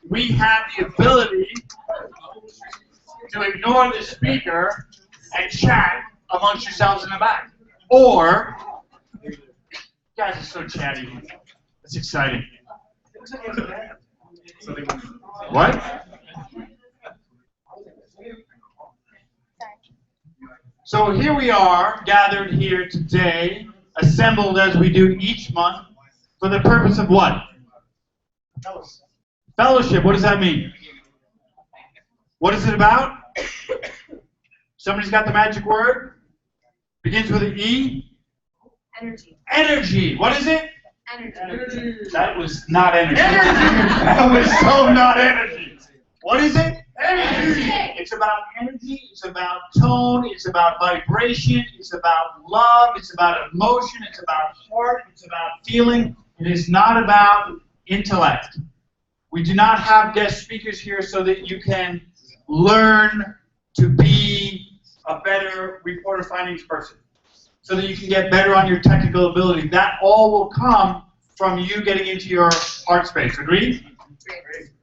we have the ability to ignore the speaker and chat amongst yourselves in the back. Or, you guys are so chatty. It's exciting. What? So here we are, gathered here today, assembled as we do each month, for the purpose of what? Fellowship. What does that mean? What is it about? Somebody's got the magic word? Begins with an E? Energy. Energy. What is it? Energy. That was not energy. That was so not energy. What is it? Energy. It's about energy. It's about tone. It's about vibration. It's about love. It's about emotion. It's about heart. It's about feeling. It is not about intellect. We do not have guest speakers here so that you can learn to be a better reporter findings person, so that you can get better on your technical ability. That all will come from you getting into your heart space. Agreed?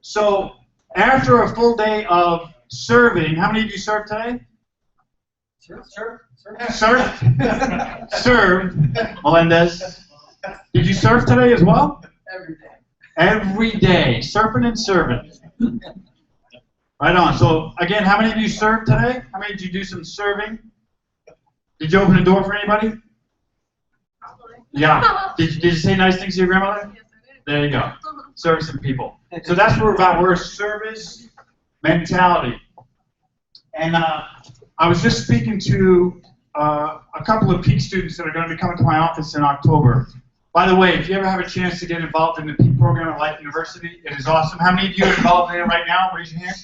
So after a full day of serving, how many of you served today? Served. Melendez. Did you serve today as well? Every day. Every day. Surfing and serving. Right on. So again, how many of you served today? How many did you do some serving? Did you open the door for anybody? Yeah. Did you say nice things to your grandmother? Yes, I did. There you go. Serve some people. So that's what we're about. We're a service mentality. And I was just speaking to a couple of Peak students that are going to be coming to my office in October. By the way, if you ever have a chance to get involved in the Peak program at Life University, it is awesome. How many of you are involved in it right now? Raise your hand.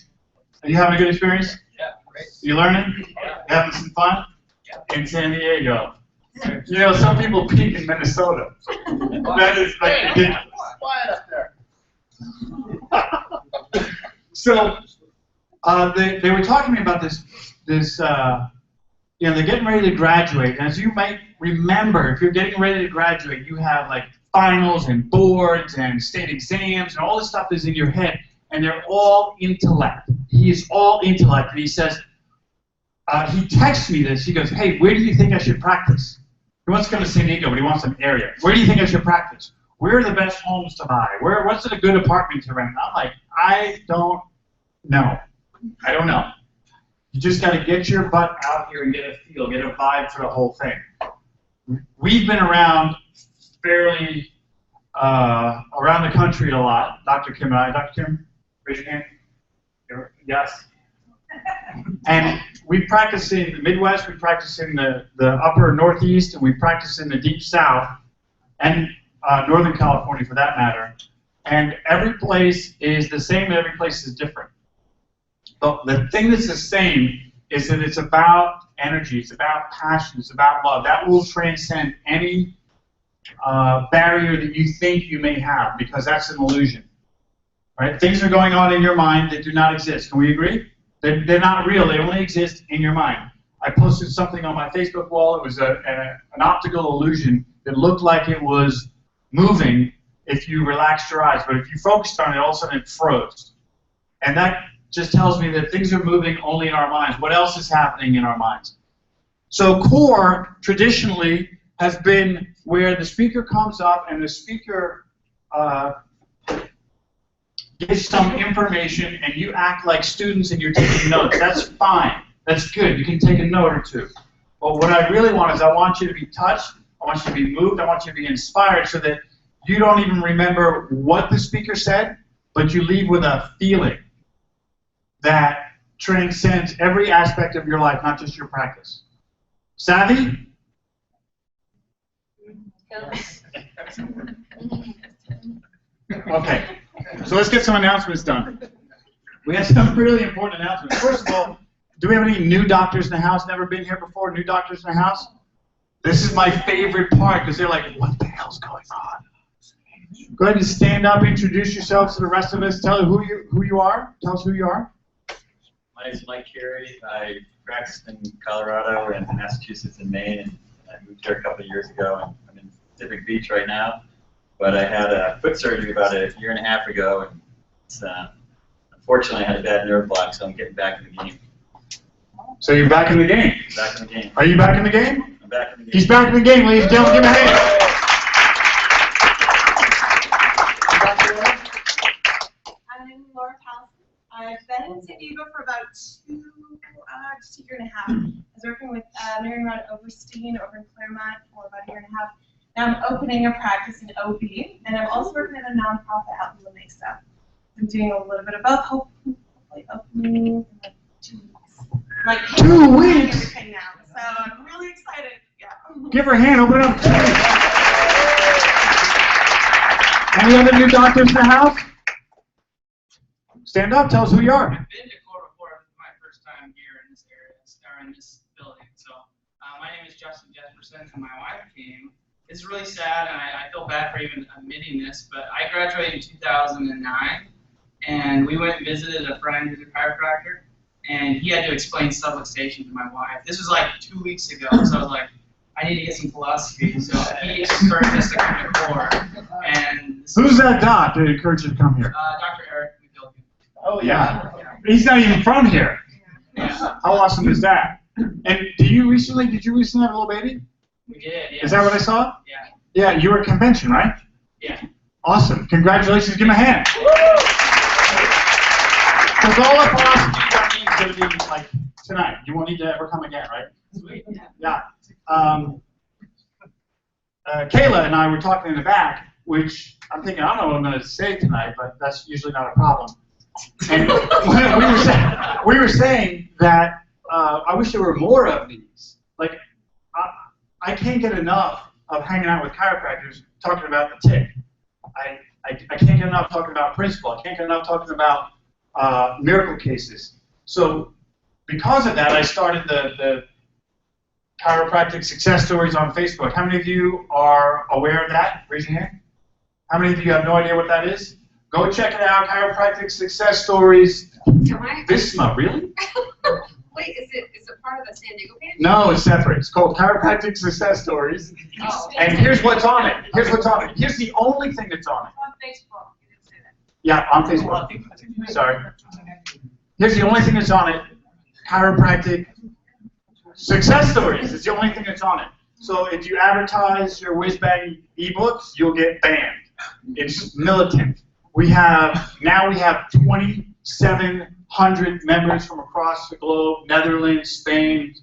Are you having a good experience? Yeah, great. You learning? Yeah. You having some fun? In San Diego. You know, some people peak in Minnesota. That is like ridiculous. Quiet up there. So they were talking to me about this you know, they're getting ready to graduate. And as you might remember, if you're getting ready to graduate, you have like finals and boards and state exams and all this stuff is in your head. And they're all intellect. He is all intellect. And he says, he texts me this. He goes, hey, where do you think I should practice? He wants to come to San Diego, but he wants an area. Where do you think I should practice? Where are the best homes to buy? What's a good apartment to rent? I'm like, I don't know. I don't know. You just got to get your butt out here and get a feel, get a vibe for the whole thing. We've been around fairly around the country a lot. Dr. Kim and I. Dr. Kim, raise your hand. Yes. And we practice in the Midwest, we practice in the upper Northeast, and we practice in the deep South, and Northern California for that matter. And every place is the same, and every place is different. But the thing that's the same is that it's about energy, it's about passion, it's about love. That will transcend any barrier that you think you may have, because that's an illusion. Right? Things are going on in your mind that do not exist. Can we agree? They're not real. They only exist in your mind. I posted something on my Facebook wall. It was an optical illusion that looked like it was moving if you relaxed your eyes. But if you focused on it, all of a sudden it froze. And that just tells me that things are moving only in our minds. What else is happening in our minds? So C.O.R.E. traditionally has been where the speaker comes up and the speaker gives some information and you act like students and you're taking notes. That's fine. That's good. You can take a note or two. But what I really want is I want you to be touched. I want you to be moved. I want you to be inspired so that you don't even remember what the speaker said, but you leave with a feeling that transcends every aspect of your life, not just your practice. Savvy? Okay, so let's get some announcements done. We have some really important announcements. First of all, do we have any new doctors in the house? Never been here before? New doctors in the house? This is my favorite part because they're like, what the hell's going on? Go ahead and stand up, introduce yourselves to the rest of us. Tell who you are. Tell us who you are. My name is Mike C.O.R.E. I practiced in Colorado and Massachusetts and Maine, and I moved here a couple of years ago. And I'm in Pacific Beach right now, but I had a foot surgery about a year and a half ago, and it's fortunately, I had a bad nerve block, so I'm getting back in the game. So you're back in the game. Back in the game. Are you back in the game? I'm back in the game. He's back in the game, ladies and gentlemen. Give him a hand. I'm Laura Powell. I've been in San Diego for about just a year and a half. I was working with Mary Rod Overstein over in Claremont for about a year and a half. Now I'm opening a practice in OB, and I'm also working at a nonprofit out in La Mesa. I'm doing a little bit of both, hopefully opening in like 2 weeks. Like 2 weeks? everything now, so I'm really excited. Yeah. Give her a hand. Open up. Any other new doctors in the house? Stand up. Tell us who you are. I've been to C.O.R.E before. This is my first time here in this area, or in this building. So, my name is Justin Jesperson, and my wife came. It's really sad, and I feel bad for even admitting this, but I graduated in 2009, and we went and visited a friend who's a chiropractor, and he had to explain subluxation to my wife. This was like 2 weeks ago, so I was like, I need to get some philosophy. So he encouraged us to come to C.O.R.E. And Who's that doc that encouraged you to come here? Dr. Eric McGilligan. Oh, yeah. He's not even from here. Yeah, How awesome is that? And did you recently have a little baby? we did. Yeah. Is that what I saw? Yeah. Yeah, you were at convention, right? Yeah. Awesome. Congratulations. Give him a hand. Because all our philosophy training is going to be like tonight. You won't need to ever come again, right? Sweet. Yeah. Kayla and I were talking in the back, which I'm thinking, I don't know what I'm going to say tonight, but that's usually not a problem. And we were saying that I wish there were more of these. Like, I can't get enough of hanging out with chiropractors talking about the tick. I can't get enough talking about principle. I can't get enough talking about miracle cases. So because of that, I started the chiropractic success stories on Facebook. How many of you are aware of that? Raise your hand. How many of you have no idea what that is? Go check it out, chiropractic success stories. Visma, really? Wait, is it part of the San Diego page? No, it's separate. It's called chiropractic success stories. Oh. And here's what's on it. Here's what's on it. Here's the only thing that's on it. On Facebook, you didn't say that. Yeah, on Facebook. Sorry. Here's the only thing that's on it. Chiropractic success stories. It's the only thing that's on it. So if you advertise your whiz-bang ebooks, you'll get banned. It's militant. We have 2,700 members from across the globe, Netherlands, Spain,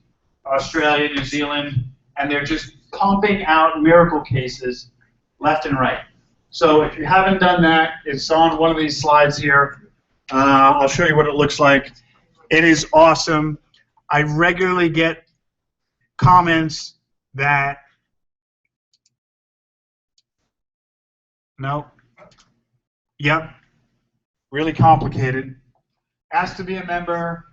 Australia, New Zealand, and they're just pumping out miracle cases left and right. So if you haven't done that, it's on one of these slides here. I'll show you what it looks like. It is awesome. I regularly get comments that, no, yep, really complicated. Ask to be a member.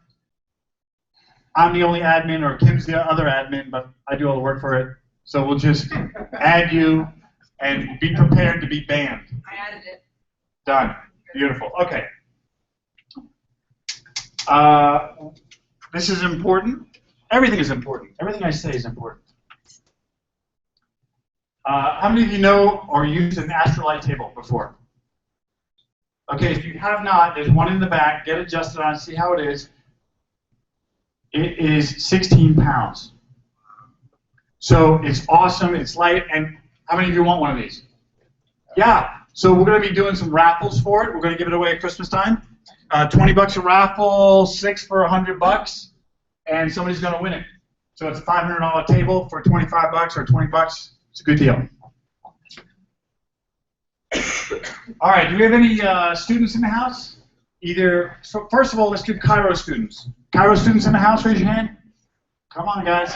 I'm the only admin, or Kim's the other admin, but I do all the work for it. So we'll just add you and be prepared to be banned. I added it. Done. Beautiful. Okay. This is important. Everything is important. Everything I say is important. How many of you know or used an astrolight table before? Okay, if you have not, there's one in the back. Get adjusted on it, see how it is. It is 16 pounds. So it's awesome, it's light, and how many of you want one of these? Yeah, so we're going to be doing some raffles for it. We're going to give it away at Christmas time. 20 bucks a raffle, 6 for $100, and somebody's going to win it. So it's a $500 table for 25 bucks or 20 bucks. It's a good deal. All right, do we have any students in the house? Either, so first of all, let's do C.O.R.E students. C.O.R.E students in the house, raise your hand. Come on, guys.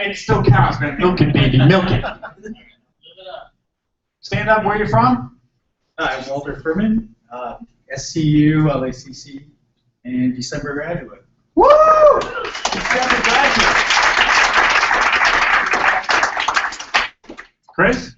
It still counts, man. Milk it, baby, milk it. Stand up, where you're from? I'm Walter Furman, SCU, LACC, and December graduate. Woo! December graduate. Chris?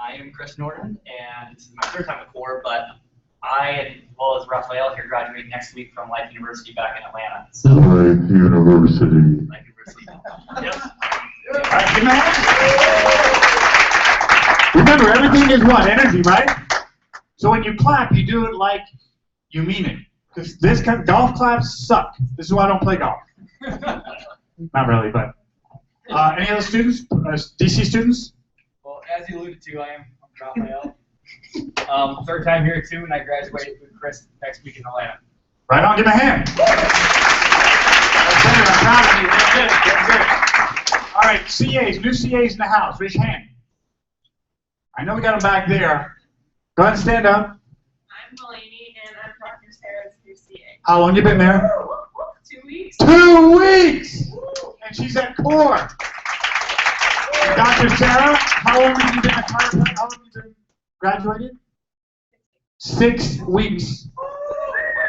I am Chris Norton, and this is my third time at C.O.R.E, but I, as well as Raphael here, graduating next week from Life University back in Atlanta. So, Life University. Life University. Yep. All right, give me a hand. Remember, everything is what? Energy, right? So when you clap, you do it like you mean it. Because this kind of golf claps suck. This is why I don't play golf. Not really, but any other students? DC students? Well, as you alluded to, I'm Raphael. Third time here too, and I graduate with Chris next week in Atlanta. Right on, give him a hand. That's good, I'm proud of you. That's good. All right, CAs, new CAs in the house. Raise your hand. I know we got them back there. Go ahead and stand up. I'm Mulaney, and I'm Dr. Sarah's new CA. How long you been there? 2 weeks. 2 weeks! And she's at C.O.R.E. Dr. Sarah, how long have you been a chiropractor? How long have you been graduated? 6 weeks.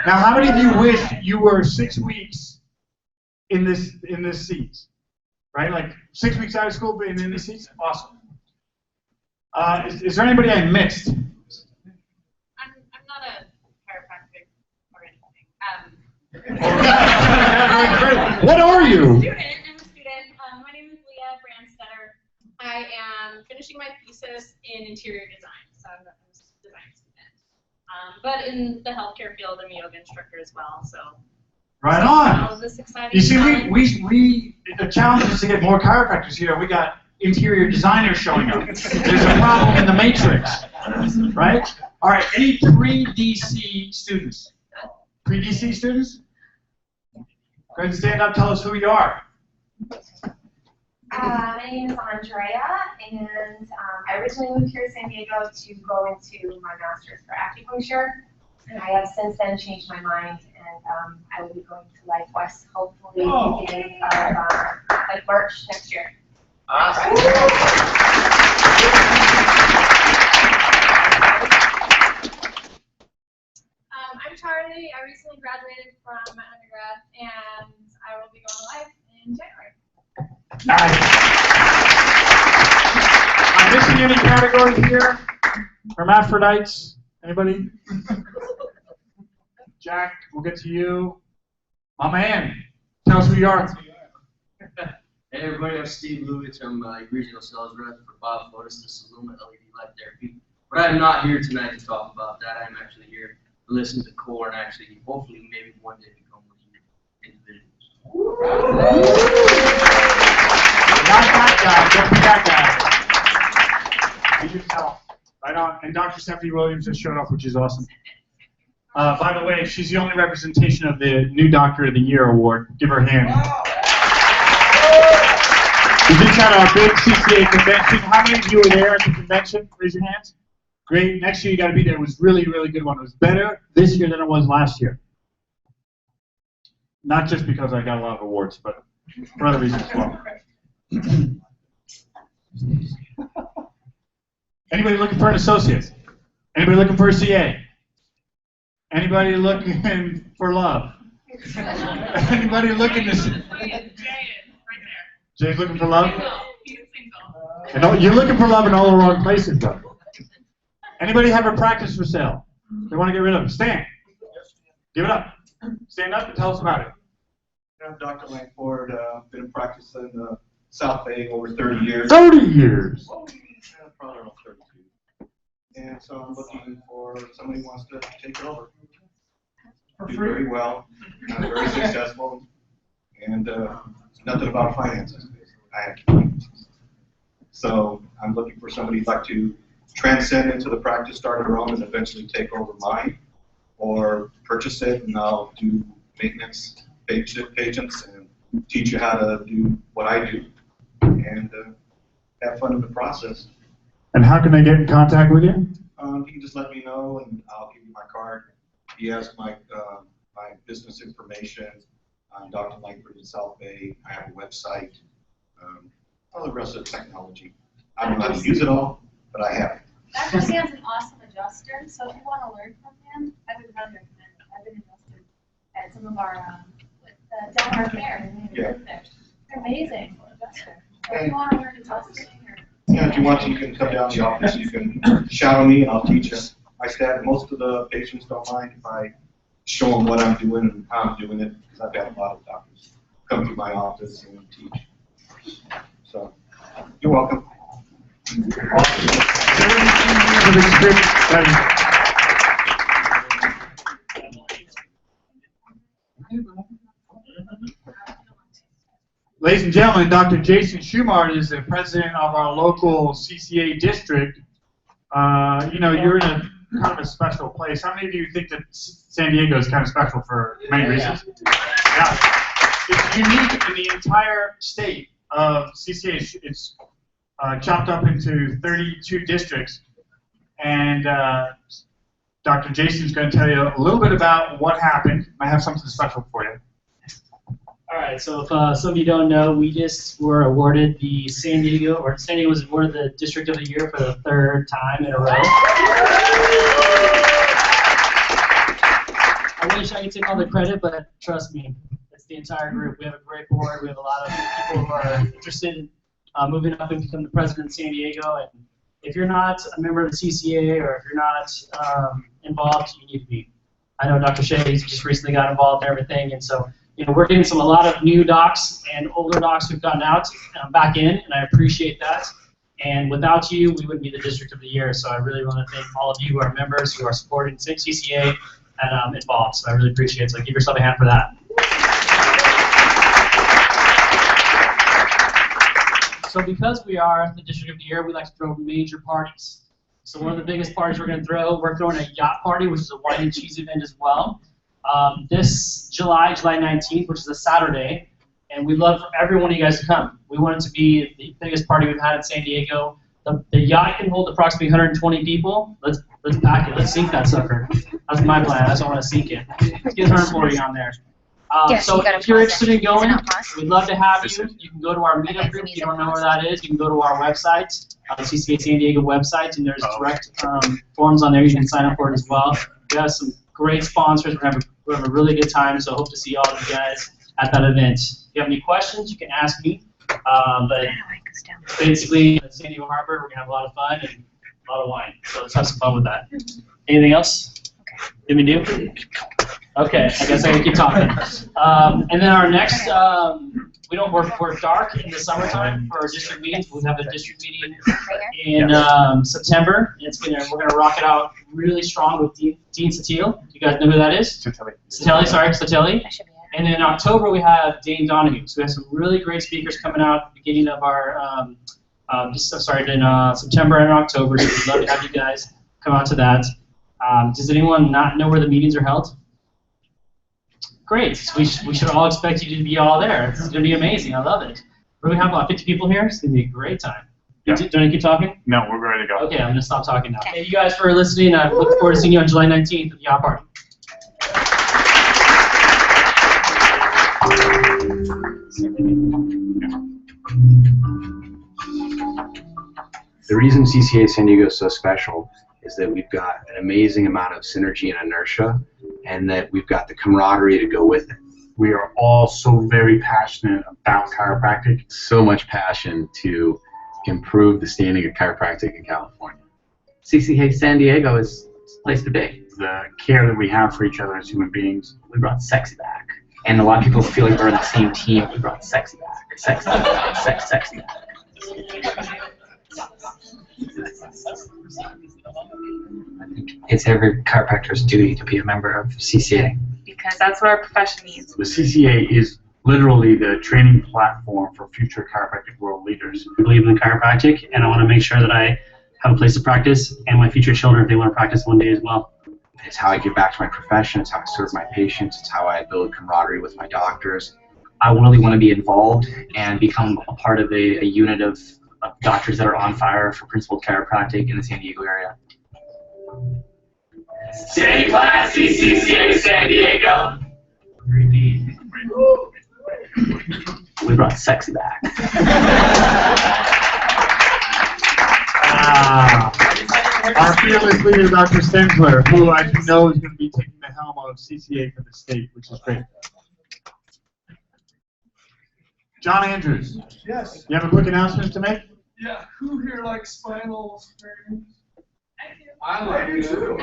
Now, how many of you wish you were 6 weeks in this seat? Right? Like 6 weeks out of school, but in this seat? Awesome. Is there anybody I missed? I'm not a chiropractic or anything. What are you? I'm a student. My name is Leah Brandstetter. I am finishing my thesis in interior design, so I'm a design student. But in the healthcare field, I'm a yoga instructor as well. So. Right on. All of this exciting. You see, we the challenge is to get more chiropractors here. We got interior designers showing up. There's a problem in the matrix, right? All right, any pre-DC students? Pre-DC students? Go ahead and stand up, tell us who you are. My name is Andrea, and I originally moved here to San Diego to go into my master's for acupuncture, and I have since then changed my mind, and I will be going to Life West hopefully beginning of like March next year. Awesome. I'm Charlie. I recently graduated from my undergrad, and I will be going to Life in January. Nice. I'm missing any category here? Hermaphrodites? Anybody? Jack, we'll get to you. My man, tell us who you are. Hey everybody, I'm Steve Lewis. I'm regional sales rep for Bob Lotus, the Saluma LED Light Therapy. But I'm not here tonight to talk about that. I'm actually here to listen to C.O.R.E. and actually, hopefully, maybe one day become with you individuals. Not that guy, don't be that guy. You tell. Right on. And Dr. Stephanie Williams just showed up, which is awesome. By the way, she's the only representation of the New Doctor of the Year award. Give her a hand. We just had our big CCA convention. How many of you were there at the convention? Raise your hands. Great. Next year you got to be there. It was really, really good one. It was better this year than it was last year. Not just because I got a lot of awards, but for other reasons as well. Anybody looking for an associate? Anybody looking for a CA? Anybody looking for love? Anybody looking to see? Jay's looking for love? And you're looking for love in all the wrong places, though. Anybody have a practice for sale? They want to get rid of it. Stand. Give it up. Stand up and tell us about it. I'm Dr. Langford. Been in practice in South Bay over 30 years. 30 years? Probably around 32. And so I'm looking for somebody who wants to take it over. Do very well, very successful, and nothing about finances. I have finances. So I'm looking for somebody who'd like to transcend into the practice, start their own, and eventually take over mine, or purchase it, and I'll do maintenance, patients, and teach you how to do what I do, and have fun in the process. And how can they get in contact with you? You can just let me know, and I'll give you my card. He has my business information. I'm Dr. Langford in South Bay. I have a website. All the rest of the technology. I don't know how to use it all, but I have it. Dr. Sam's an awesome adjuster, so if you want to learn from him, I would recommend it. I've been adjusted at some of our Delmar Fair, and they live there. They're amazing adjuster. So if you want to learn adjusting, Yeah, if you want to, you can come down to the office. You can shadow me, and I'll teach you. Most of the patients don't mind if I show them what I'm doing and how I'm doing it, because I've got a lot of doctors come to my office and teach. So, you're welcome. Ladies and gentlemen, Dr. Jason Schumart is the president of our local CCA district. You know, you're in a kind of a special place. How many of you think that San Diego is kind of special for many reasons? Yeah. It's unique in the entire state of CCA. It's chopped up into 32 districts. And Dr. Jason's going to tell you a little bit about what happened. I have something special for you. All right, so if some of you don't know, we just were awarded the San Diego was awarded the District of the Year for the 3rd time in a row. I wish I could take all the credit, but trust me, it's the entire group. We have a great board. We have a lot of people who are interested in moving up and becoming the president of San Diego. And if you're not a member of the CCA or if you're not involved, you need to be. I know Dr. Shea just recently got involved and everything, and so. You know, we're getting a lot of new docs and older docs who've gotten out back in, and I appreciate that. And without you, we wouldn't be the District of the Year. So I really want to thank all of you who are members, who are supporting CCA and involved. So I really appreciate it. So give yourself a hand for that. So because we are the District of the Year, we like to throw major parties. So one of the biggest parties we're throwing a yacht party, which is a wine and cheese event as well. This July 19th, which is a Saturday, and we'd love for every one of you guys to come. We want it to be the biggest party we've had in San Diego. The yacht can hold approximately 120 people. Let's pack it. Let's sink that sucker. That's my plan. That's what I want to sink it. Let's get 140 on there. So if you're interested in going, we'd love to have you. You can go to our meetup group. If you don't know where that is, you can go to our website, the CCA San Diego website, and there's direct forms on there. You can sign up for it as well. We have some great sponsors. We're having a really good time, so I hope to see all of you guys at that event. If you have any questions, you can ask me. But basically, at San Diego Harbor, we're going to have a lot of fun and a lot of wine. So let's have some fun with that. Anything else? Did we do? Okay, I guess I can keep talking. And then our next, we're dark in the summertime for our district meetings. We'll have a district meeting in September. And we're gonna rock it out really strong with Dean Satile. You guys know who that is? Satile. And then in October we have Dane Donahue. So we have some really great speakers coming out at the beginning of our, in September and October. So we'd love to have you guys come out to that. Does anyone not know where the meetings are held? Great. So we should all expect you to be all there. It's going to be amazing. I love it. We have about 50 people here. It's going to be a great time. Yeah. Do you want to keep talking? No, we're ready to go. Okay, I'm going to stop talking now. Thank you guys for listening. I look forward to seeing you on July 19th at the Yacht Party. The reason CCA San Diego is so special is that we've got an amazing amount of synergy and inertia, and that we've got the camaraderie to go with it. We are all so very passionate about chiropractic. So much passion to improve the standing of chiropractic in California. CCA San Diego is a place to be. The care that we have for each other as human beings. We brought sexy back. And a lot of people feel like we're on the same team. We brought sexy back. Sexy back. Sexy back. I think it's every chiropractor's duty to be a member of CCA. Because that's what our profession needs. The CCA is literally the training platform for future chiropractic world leaders. I believe in chiropractic, and I want to make sure that I have a place to practice, and my future children, if they want to practice one day as well. It's how I give back to my profession. It's how I serve my patients. It's how I build camaraderie with my doctors. I really want to be involved and become a part of a unit of doctors that are on fire for principled chiropractic in the San Diego area. Stay classy, CCA San Diego. We brought sexy back. Our fearless leader, Dr. Stensler, who, as you know, is going to be taking the helm of CCA for the state, which is great. John Andrews. Yes. You have a quick announcement to make? Yeah. Who here likes spinal screenings? I do too.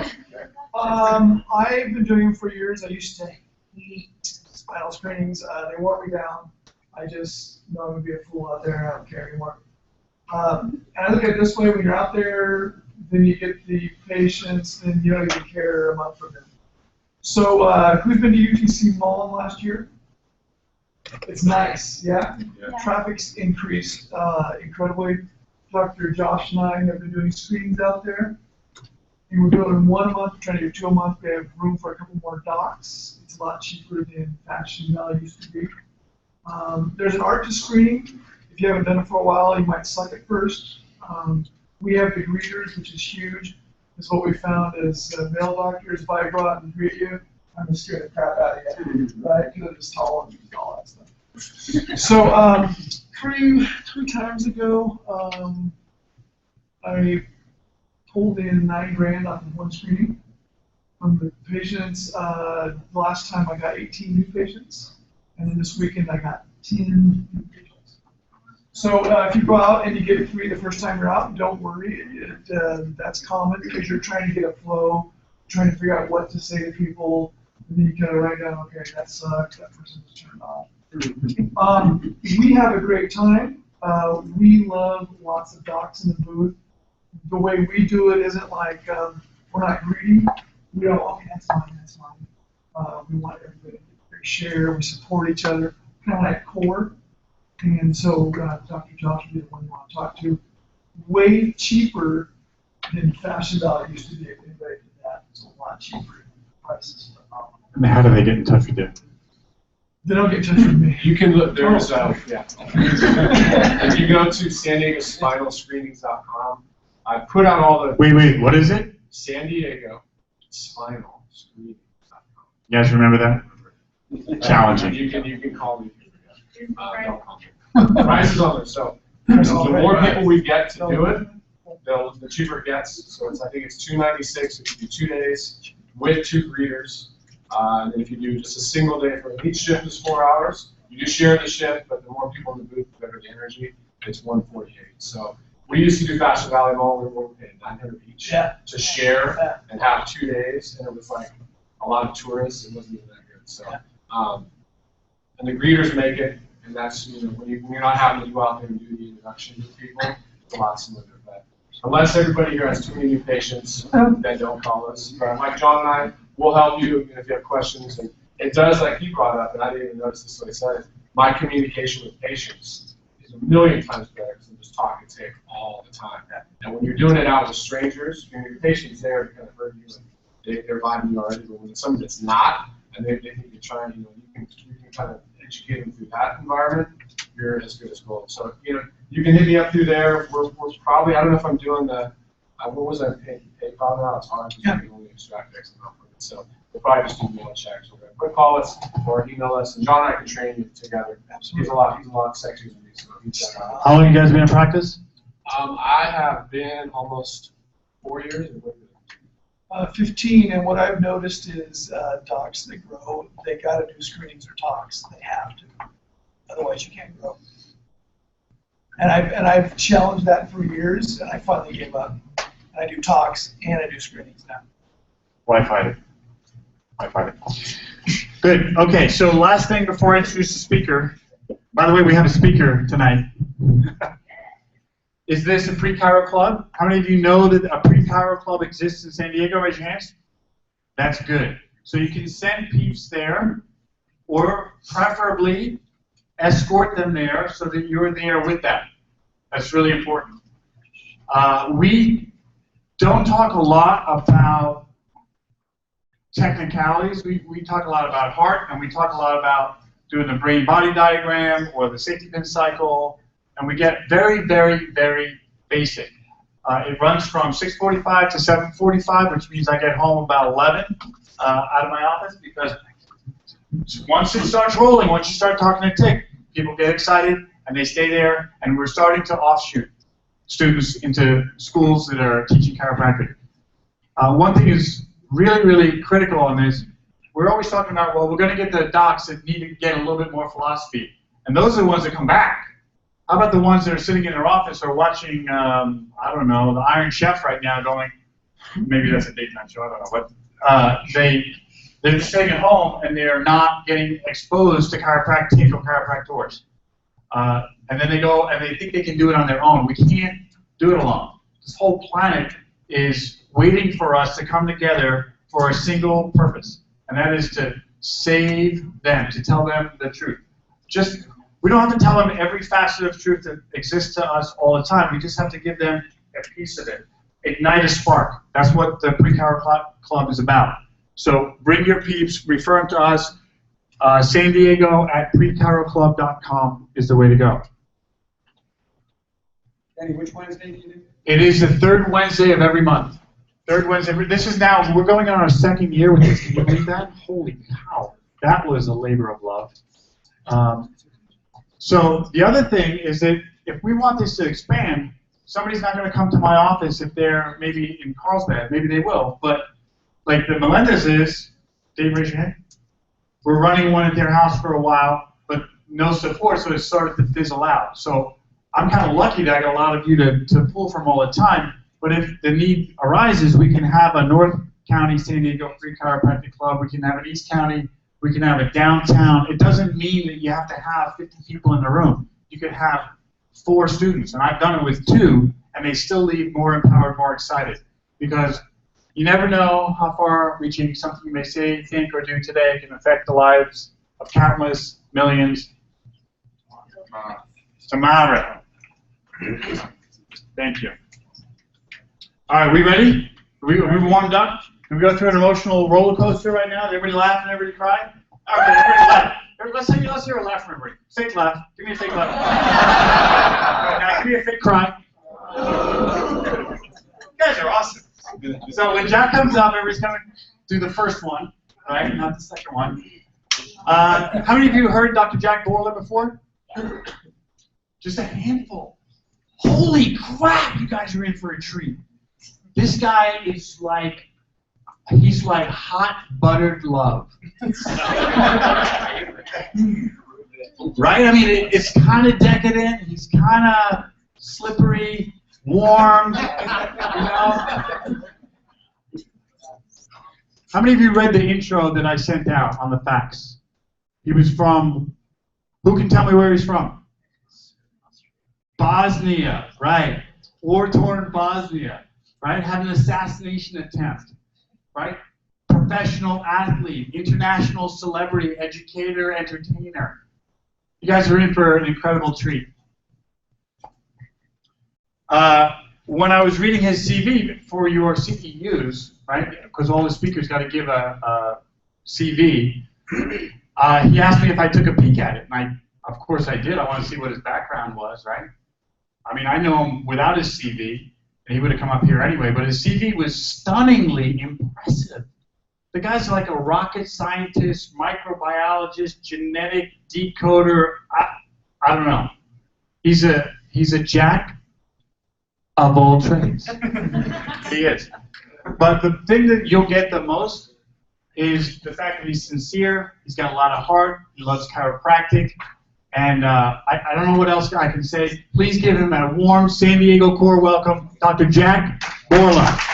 I've been doing them for years. I used to hate spinal screenings. They wore me down. I just know I'm going to be a fool out there and I don't care anymore. And I look at it this way: when you're out there, then you get the patients, and you don't even care a month from them. So who's been to UTC Mullen last year? It's nice, yeah. Traffic's increased incredibly. Dr. Josh and I have been doing screenings out there. And we're doing one a month, we're trying to do 2 a month. We have room for a couple more docs. It's a lot cheaper than Fashion Valley used to be. There's an art to screening. If you haven't done it for a while, you might suck at first. We have the greeters, which is huge. Is what we found is male doctors, if I go out and greet you, I'm gonna scare the crap out of you, right? Because I'm just tall and all that stuff. So three times ago, I pulled in $9,000 off of one screening from the patients. Last time I got 18 new patients, and then this weekend I got 10 new patients. So if you go out and you get free the first time you're out, don't worry. That's common because you're trying to get a flow, trying to figure out what to say to people, and then you kind of write down, okay, that sucks, that person was turned off. We have a great time. We love lots of docs in the booth. The way we do it isn't like we're not greedy. We don't, okay, that's mine, that's mine. We want everybody to share. We support each other, kind of like C.O.R.E. And so Dr. Josh will be the one you want to talk to. Way cheaper than Fashion Valley used to be. If anybody did that, it's a lot cheaper prices. And how do they get in touch with you? They don't get in touch with me. You can look, there's, if you go to San Diego SpinalScreenings.com, I put out all the. Wait, what is it? San Diego SpinalScreenings.com. You guys remember that? Challenging. You can call me. Don't call me. Price is on there, so the more people we get to do it, the cheaper it gets. So I think it's $296 if you do 2 days with 2 greeters. And if you do just a single day for each shift is 4 hours. You do share the shift, but the more people in the booth, the better the energy. It's $148. So we used to do Fashion Valley Mall. We were paying $900 each to share and have 2 days, and it was like a lot of tourists. It wasn't even that good. So, and the greeters make it, and that's when you're not having to go out there and do the introduction to people, it's a lot smoother. But unless everybody here has too many new patients, then don't call us. But like John and I, we'll help you if you have questions. And it does, like he brought up, and I didn't even notice this when he said it. My communication with patients is a million times better than just talk and tape all the time. And when you're doing it out with strangers, your patient's there to kind of hurt you, and they're vibing you already. But when it's somebody that's not, and they think you're trying, you can kind of educate them through that environment, you're as good as gold. So, you can hit me up through there. We're probably, I don't know if I'm doing the, what was that, PayPal now? It's hard because you can only extract X amount from it. So we'll probably just do mail checks or whatever. But call us or email us, and John and I can train you together. He's a lot sexier than me, so he's How long have you guys been in practice? I have been almost 4 years. 15, and what I've noticed is docs that grow, they got to do screenings or talks. They have to, otherwise you can't grow. And I've challenged that for years, and I finally gave up. I do talks and I do screenings now. Why fight it? Good. Okay, so last thing before I introduce the speaker. By the way, we have a speaker tonight. Is this a pre-Chiro club? How many of you know that a pre-Chiro club exists in San Diego? Raise your hands. That's good. So you can send peeps there, or preferably escort them there so that you're there with them. That's really important. We don't talk a lot about technicalities. We talk a lot about heart, and we talk a lot about doing the brain-body diagram or the safety pin cycle, and we get very, very, very basic. It runs from 6:45 to 7:45, which means I get home about 11 out of my office, because once it starts rolling, once you start talking to tick, people get excited and they stay there, and we're starting to offshoot students into schools that are teaching chiropractic. One thing is really, really critical on this. We're always talking about, well, we're going to get the docs that need to get a little bit more philosophy, and those are the ones that come back. How about the ones that are sitting in their office or watching, I don't know, the Iron Chef right now going, maybe that's a daytime show, I don't know, but they're staying at home and they're not getting exposed to chiropractic or chiropractors. And then they go and they think they can do it on their own. We can't do it alone. This whole planet is waiting for us to come together for a single purpose, and that is to save them, to tell them the truth. we don't have to tell them every facet of truth that exists to us all the time. We just have to give them a piece of it. Ignite a spark. That's what the Pre-C.O.R.E Club is about. So bring your peeps, refer them to us. San Diego at pre-COREclub.com is the way to go. Danny, which Wednesday do you do? It is the third Wednesday of every month. Third Wednesday. This is now, we're going on our second year with this. Can you believe that? Holy cow. That was a labor of love. So the other thing is that if we want this to expand, somebody's not going to come to my office if they're maybe in Carlsbad. Maybe they will. But like the Melendez's, Dave, raise your hand. We're running one at their house for a while, but no support, so it started to fizzle out. So I'm kind of lucky that I got a lot of you to pull from all the time. But if the need arises, we can have a North County San Diego Free Chiropractic Club. We can have an East County. We can have a downtown. It doesn't mean that you have to have 50 people in the room. You could have 4 students, and I've done it with 2, and they still leave more empowered, more excited. Because you never know how far-reaching something you may say, think, or do today can affect the lives of countless millions tomorrow. Thank you. All right, we ready? Are we warmed up? Can we go through an emotional roller coaster right now? Is everybody laughing? Everybody cry? Okay, everybody laugh. Let's hear a laugh from everybody. Fake laugh. Give me a fake laugh. Right, now, give me a fake cry. You guys are awesome. So when Jack comes up, everybody's going to do the first one, right? Not the second one. How many of you heard Dr. Jack Borler before? Just a handful. Holy crap, you guys are in for a treat. This guy is like, he's like hot buttered love. Right? I mean, it's kind of decadent. He's kind of slippery, warm, you know. How many of you read the intro that I sent out on the fax? He was from, who can tell me where he's from? Bosnia, right. War-torn Bosnia, right? Had an assassination attempt, right? Professional athlete, international celebrity, educator, entertainer. You guys are in for an incredible treat. When I was reading his CV for your CEUs, right, because all the speakers got to give a CV, he asked me if I took a peek at it, and of course I did. I want to see what his background was, right? I mean, I know him without his CV, and he would have come up here anyway, but his CV was stunningly impressive. The guy's like a rocket scientist, microbiologist, genetic decoder. I don't know. He's a jack of all trades. He is. But the thing that you'll get the most is the fact that he's sincere. He's got a lot of heart. He loves chiropractic. And I don't know what else I can say. Please give him a warm San Diego C.O.R.E welcome, Dr. Jack Borler.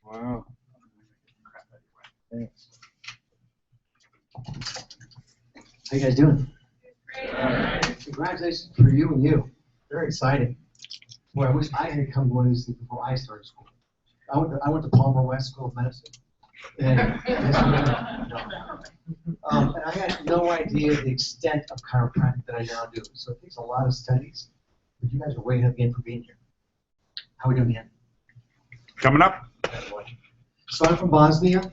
Wow. Thanks. How you guys doing? Congratulations for you and you. Very exciting. Boy, I wish I had come to one of these things before I started school. I went to Palmer West School of Medicine. And I had no idea the extent of chiropractic that I now do. So it takes a lot of studies. But you guys are way ahead of the game for being here. How are we doing, Ian? Coming up. So I'm from Bosnia.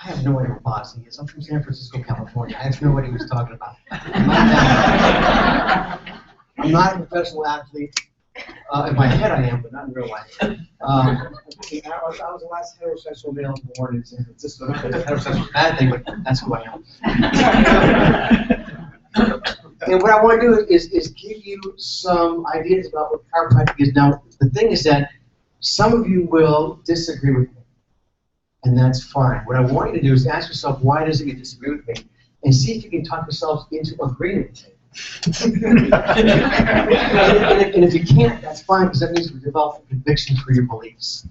I have no idea what Bosnia is. I'm from San Francisco, California. I have no idea what he's talking about. I'm not a professional athlete. In my head I am, but not in real life. I was the last heterosexual male born in San Francisco. Not that heterosexual is a bad thing, but that's who I am. And what I want to do is give you some ideas about what chiropractic is. Now, the thing is that some of you will disagree with me, and that's fine. What I want you to do is ask yourself, why does it you disagree with me? And see if you can talk yourself into agreeing with me. And if you can't, that's fine, because that means we're developing convictions for your beliefs.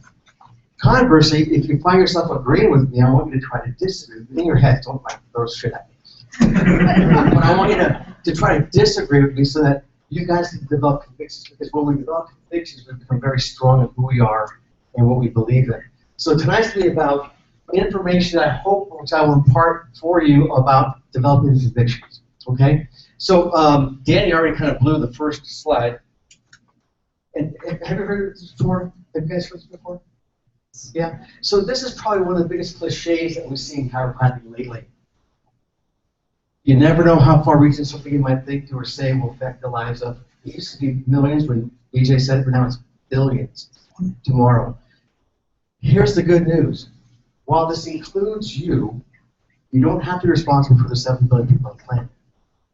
Conversely, if you find yourself agreeing with me, I want you to try to disagree with me. In your head, don't like throw shit at me. But I want you to try to disagree with me so that you guys can develop convictions, because when we develop convictions, we become very strong in who we are and what we believe in. So tonight's going to be about information I hope, which I will impart for you about developing convictions. Okay? So Danny already kind of blew the first slide. And have you heard this before? Have you guys heard this before? Yeah. So this is probably one of the biggest cliches that we've seen in chiropractic lately. You never know how far-reaching something you might think to or say will affect the lives of. It used to be millions when BJ said it, but now it's billions tomorrow. Here's the good news. While this includes you, you don't have to be responsible for the 7 billion people on the planet.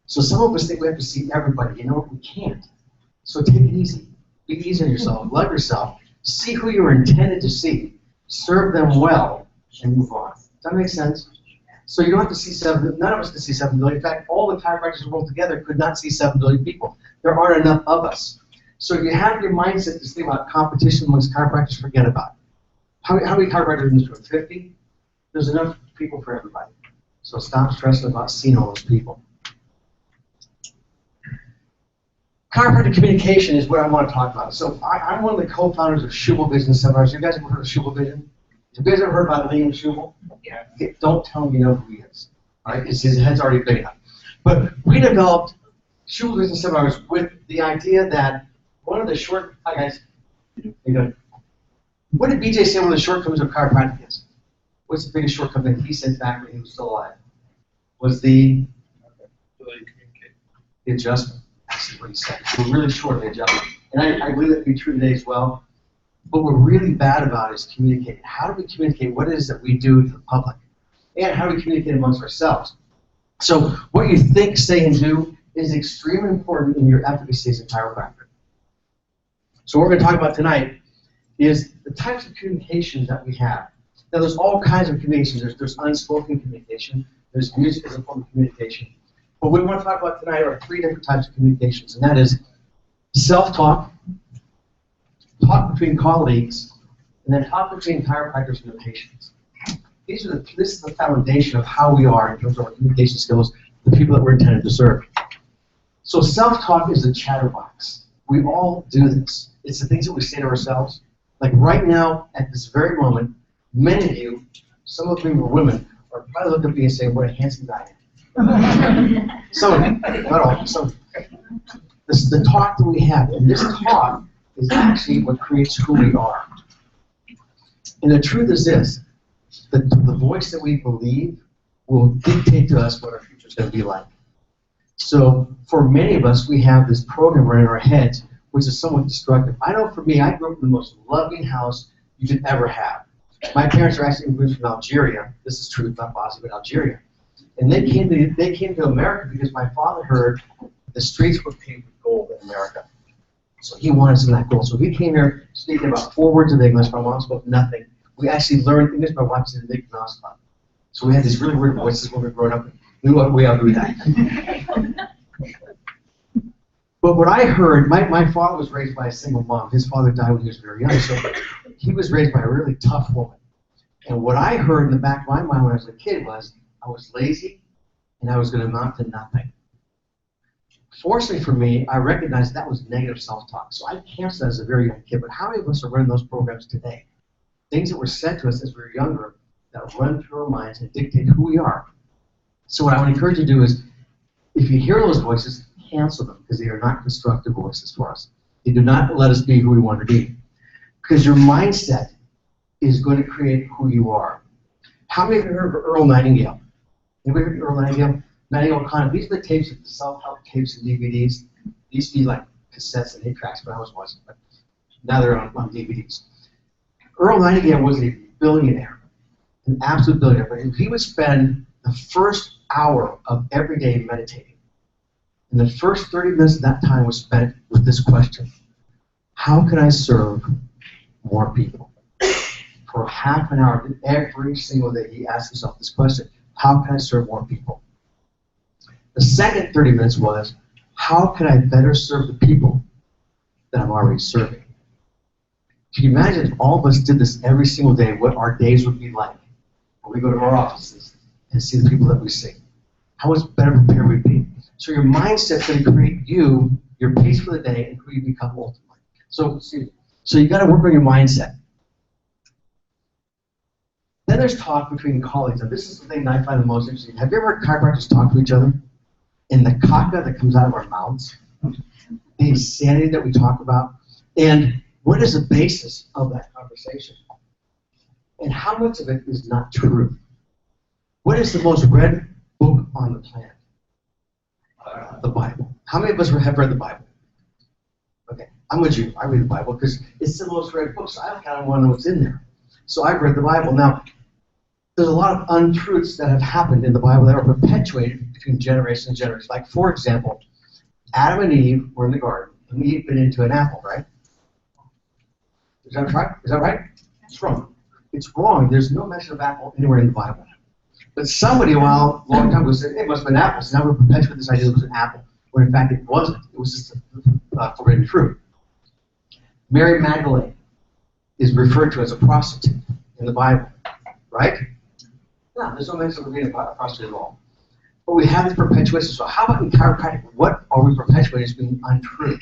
So some of us think we have to see everybody. You know what? We can't. So take it easy. Be easy on yourself. Love yourself. See who you were intended to see. Serve them well, and move on. Does that make sense? So you don't have to see 7, none of us can see 7 billion. In fact, all the chiropractors in the world together could not see 7 billion people. There aren't enough of us. So if you have your mindset to think about competition amongst chiropractors, forget about it. How many chiropractors in this room? 50? There's enough people for everybody. So stop stressing about seeing all those people. Chiropractic communication is what I want to talk about. So I'm one of the co-founders of Schubel Vision Seminars. You guys ever heard of Schubel Vision? Have you guys ever heard about Liam Schubel? Yeah. Don't tell him you know who he is. All right? His head's already big enough. But we developed Schubel Vision Seminars with the idea that one of the short... Hi, guys. What did BJ say one of the shortcomings of chiropractic is? What's the biggest shortcoming he said back when he was still alive? Was the adjustment. That's what he said. We're really short of the adjustment. And I believe that to be true today as well. What we're really bad about is communicating. How do we communicate what it is that we do to the public? And how do we communicate amongst ourselves? So what you think, say, and do is extremely important in your efficacy as a chiropractor. So what we're going to talk about tonight is the types of communications that we have. Now there's all kinds of communications. There's unspoken communication. There's music as a form of communication. What we want to talk about tonight are 3 different types of communications, and that is self-talk, talk between colleagues, and then talk between chiropractors and their patients. This is the foundation of how we are in terms of our communication skills, the people that we're intended to serve. So self-talk is a chatterbox. We all do this. It's the things that we say to ourselves. Like right now, at this very moment, many of you, some of you are women, are probably looking at me and saying, what a handsome guy I am. Some of you, not all, some. This is the talk that we have, and this talk is actually what creates who we are. And the truth is this, the voice that we believe will dictate to us what our future is going to be like. So for many of us, we have this program running in our heads, which is somewhat destructive. I know for me, I grew up in the most loving house you could ever have. My parents are actually immigrants from Algeria. This is true, not Bosnia, but Algeria. And they came to America because my father heard the streets were paved with gold in America. So he wanted some of that gold. So he came here speaking about 4 words of English. My mom spoke nothing. We actually learned English by watching the Nick Mouse Club. So we had these really weird voices when we were growing up. We all do that. But what I heard, my father was raised by a single mom. His father died when he was very young. So he was raised by a really tough woman. And what I heard in the back of my mind when I was a kid was, I was lazy, and I was going to amount to nothing. Fortunately for me, I recognized that was negative self-talk. So I canceled that as a very young kid. But how many of us are running those programs today? Things that were said to us as we were younger that run through our minds and dictate who we are. So what I would encourage you to do is, if you hear those voices, cancel them, because they are not constructive voices for us. They do not let us be who we want to be. Because your mindset is going to create who you are. How many of you heard of Earl Nightingale? Anybody heard of Earl Nightingale? Nightingale Connor. These are the tapes, the self-help tapes and DVDs. These used to be like cassettes and 8-tracks when I was watching, but now they're on DVDs. Earl Nightingale was a billionaire, an absolute billionaire, but he would spend the first hour of every day meditating. And the first 30 minutes of that time was spent with this question: how can I serve more people? For half an hour every single day, he asked himself this question: how can I serve more people? The second 30 minutes was, how can I better serve the people that I'm already serving? Can you imagine if all of us did this every single day, what our days would be like when we go to our offices and see the people that we see? How much better prepared we'd be? So your mindset's going to create you your pace for the day, and who you become ultimately. So you got to work on your mindset. Then there's talk between colleagues, and this is the thing that I find the most interesting. Have you ever heard chiropractors talk to each other? And the caca that comes out of our mouths, the insanity that we talk about, and what is the basis of that conversation? And how much of it is not true? What is the most read book on the planet? The Bible. How many of us have read the Bible? Okay, I'm with you. I read the Bible because it's the most read book, so I kind of want to know what's in there. So I've read the Bible. Now, there's a lot of untruths that have happened in the Bible that are perpetuated between generation and generation. Like, for example, Adam and Eve were in the garden, and Eve bit into an apple, right? Is that right? Is that right? It's wrong. It's wrong. There's no mention of apple anywhere in the Bible. But somebody a long time ago said, it must have been apple. So now we're perpetuating this idea that it was an apple, when in fact it wasn't. It was just a forbidden fruit. Mary Magdalene is referred to as a prostitute in the Bible, right? No, there's no mention of being a prostitute at all. But we have this perpetuation. So how about in chiropractic? What are we perpetuating as being untrue?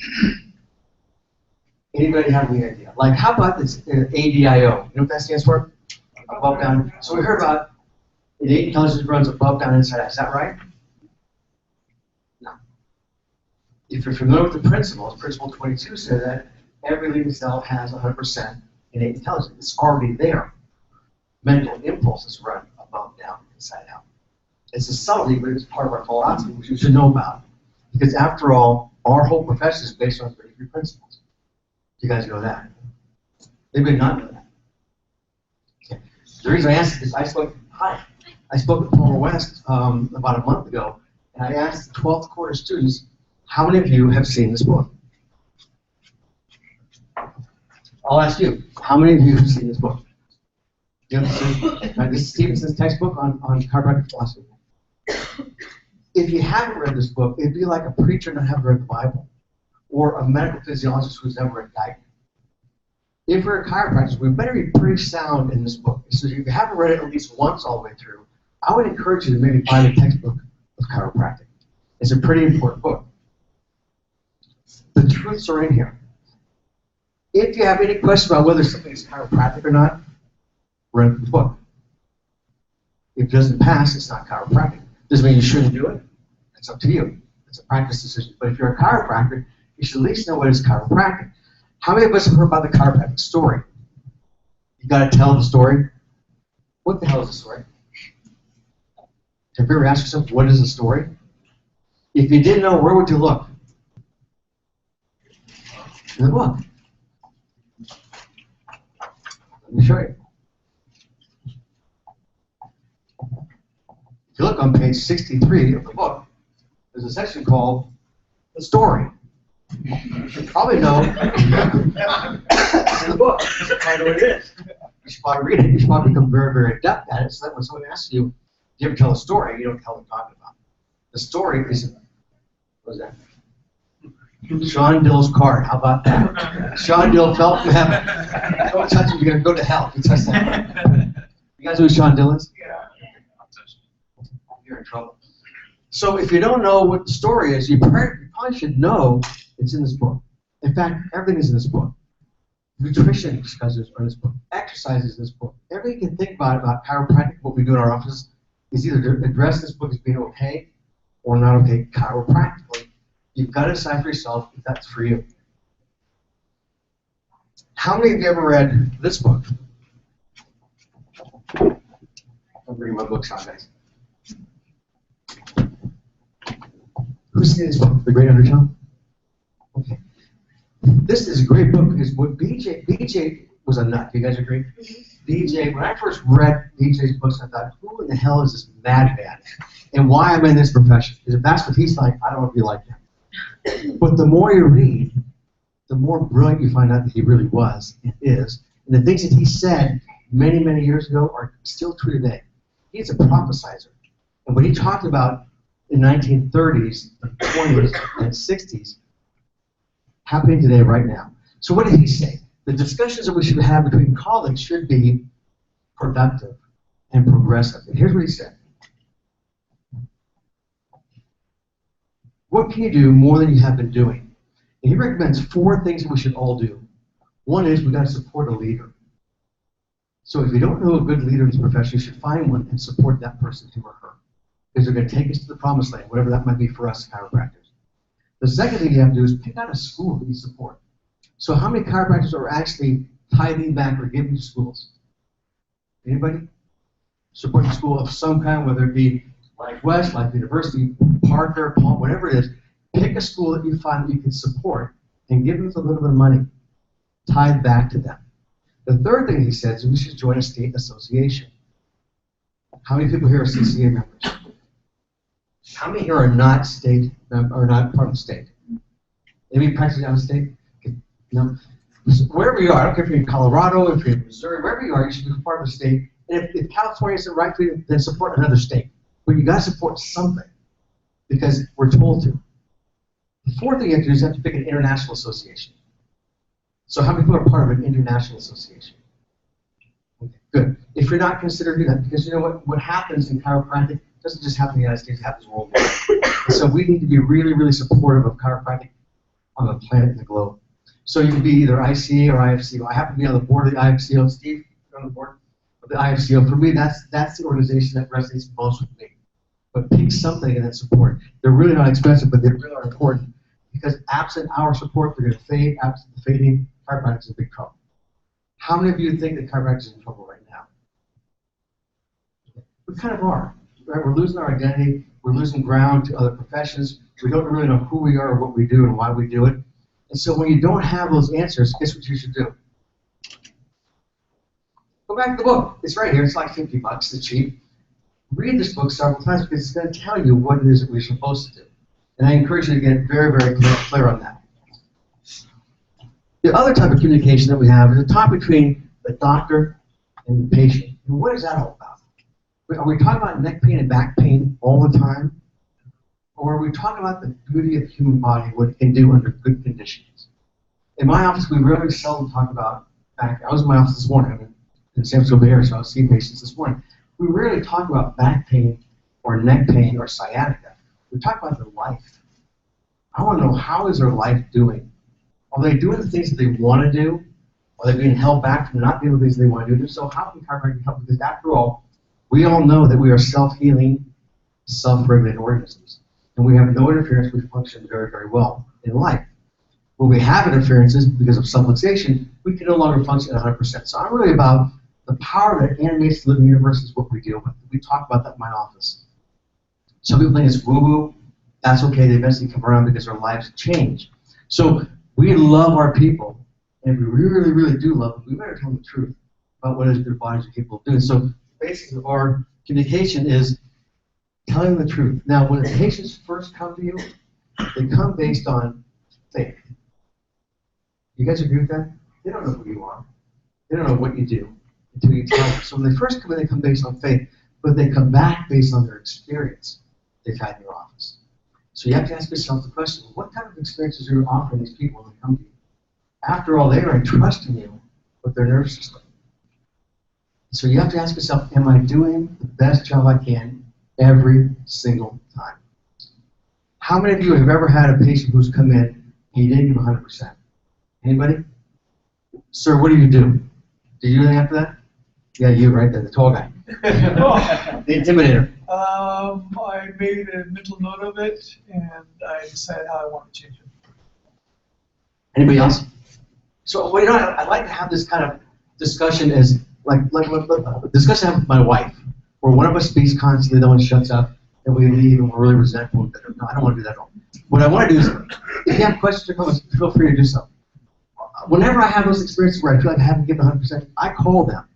Anybody have any idea? Like, how about this ADIO? You know what that stands for? Above, down. So we heard about innate intelligence runs above, down, inside out. Is that right? No. If you're familiar with the principles, Principle 22 said that every living cell has 100% innate intelligence. It's already there. Mental impulses run above, down, inside out. It's a subtlety, but it's part of our philosophy, which you should know about. Because after all, our whole profession is based on 33 principles. You guys know that. They may not know that. Okay. The reason I asked is I spoke with Paul West about a month ago, and I asked the 12th quarter students, how many of you have seen this book? I'll ask you, how many of you have seen this book? You know, this is Stevenson's textbook on chiropractic philosophy. If you haven't read this book, it'd be like a preacher not having read the Bible, or a medical physiologist who's never read Geiger. If we're chiropractors, we better be pretty sound in this book. So if you haven't read it at least once all the way through, I would encourage you to maybe buy the textbook of chiropractic. It's a pretty important book. The truths are in here. If you have any questions about whether something is chiropractic or not, read the book. If it doesn't pass, it's not chiropractic. Doesn't mean you shouldn't do it. It's up to you. It's a practice decision. But if you're a chiropractor, you should at least know what is chiropractic. How many of us have heard about the chiropractic story? You got to tell the story. What the hell is a story? Have you ever asked yourself, what is a story? If you didn't know, where would you look? In the book. Let me show you. If you look on page 63 of the book, there's a section called The Story. You should probably know it's in the book. You should probably know what it is. You should probably read it. You should probably become very, very adept at it, so that when someone asks you, do you ever tell a story, you don't tell them what they're talking about. The story is, what is that? Sean Dill's card. How about that? Sean Dill fell from heaven. Don't touch him, you're going to go to hell if you touch that. You guys know who Sean Dill is? Yeah. You're in trouble. So if you don't know what the story is, you probably should know it's in this book. In fact, everything is in this book. Nutrition discussions are in this book. Exercise is in this book. Everything you can think about chiropractic, what we do in our office, is either to address this book as being okay or not okay chiropractically. You've got to decide for yourself if that's for you. How many of you ever read this book? I'll bring my books on, guys. Who's seen this book, The Great Undertow? Okay. This is a great book because what BJ was a nut. Do you guys agree? BJ, when I first read BJ's books, I thought, who in the hell is this madman? And why am I in this profession? Because if that's what he's like, I don't want to be like him. But the more you read, the more brilliant you find out that he really was and is. And the things that he said many, many years ago are still true today. He's a prophesizer. And what he talked about in the 1930s, 20s, and 60s, happening today right now. So what did he say? The discussions that we should have between colleagues should be productive and progressive. And here's what he said. What can you do more than you have been doing? And he recommends 4 things that we should all do. One is we got to support a leader. So if you don't know a good leader in this profession, you should find one and support that person, him or her. Because they're going to take us to the promised land, whatever that might be for us chiropractors. The second thing you have to do is pick out a school that you support. So how many chiropractors are actually tithing back or giving to schools? Anybody? Supporting a school of some kind, whether it be Life West, Life University, Parker, Paul, whatever it is. Pick a school that you find that you can support and give them a little bit of money. Tithe back to them. The third thing he says is we should join a state association. How many people here are CCA members? How many here are not state, or not part of the state? Maybe practicing out of state? No. Wherever you are, I don't care if you're in Colorado, if you're in Missouri, wherever you are, you should be part of the state. And if California isn't right for you, then support another state. But you got to support something because we're told to. The fourth thing you have to do is you have to pick an international association. So how many people are part of an international association? Okay, good. If you're not, consider doing that because you know what happens in chiropractic doesn't just happen in the United States, it happens worldwide. So we need to be really, really supportive of chiropractic on the planet and the globe. So you can be either ICA or IFCO. I happen to be on the board of the IFCO. Steve, you're on the board of the IFCO. For me, that's the organization that resonates most with me. But pick something and then support. They're really not expensive, but they really are important. Because absent our support, they're going to fade. Absent the fading, chiropractic is in big trouble. How many of you think that chiropractic is in trouble right now? We kind of are. Right? We're losing our identity. We're losing ground to other professions. We don't really know who we are or what we do and why we do it. And so when you don't have those answers, guess what you should do? Go back to the book. It's right here. It's like $50. It's cheap. Read this book several times because it's going to tell you what it is that we're supposed to do. And I encourage you to get very, very clear on that. The other type of communication that we have is a talk between the doctor and the patient. And what is that all about? Are we talking about neck pain and back pain all the time? Or are we talking about the beauty of the human body, what it can do under good conditions? In my office, we really seldom talk about back. I was in my office this morning. I'm in San Francisco Bay Area, so I was seeing patients this morning. We rarely talk about back pain or neck pain or sciatica. We talk about their life. I want to know, how is their life doing? Are they doing the things that they want to do? Are they being held back from not doing the things they want to do? So how can chiropractic help? Because after all, we all know that we are self-healing, self-regulated organisms. And we have no interference. We function very, very well in life. When we have interferences because of subluxation, we can no longer function at 100%. So I'm really about the power that animates the living universe is what we deal with. We talk about that in my office. Some people think it's woo-woo. That's okay. They eventually come around because their lives change. So we love our people, and if we really, really do love them, we better tell them the truth about what it is their bodies are capable of doing. So the basis of our communication is telling them the truth. Now, when the patients first come to you, they come based on faith. You guys agree with that? They don't know who you are. They don't know what you do until you tell them. So when they first come in, they come based on faith, but they come back based on their experience they've had in your office. So you have to ask yourself the question, what kind of experiences are you offering these people when they come to you? After all, they are entrusting you with their nervous system. So you have to ask yourself, am I doing the best job I can every single time? How many of you have ever had a patient who's come in and you didn't give 100%? Anybody? Sir, what do? Did you do anything after that? Yeah, you right there, the tall guy. The intimidator. I made a mental note of it, and I decided how I want to change it. Anybody else? So, well, you know, I like to have this kind of discussion as like discussion I have with my wife, where one of us speaks constantly, the one shuts up, and we leave, and we're really resentful. No, I don't want to do that at all. What I want to do is, if you have questions or comments, feel free to do so. Whenever I have those experiences where I feel like I haven't given 100%, I call them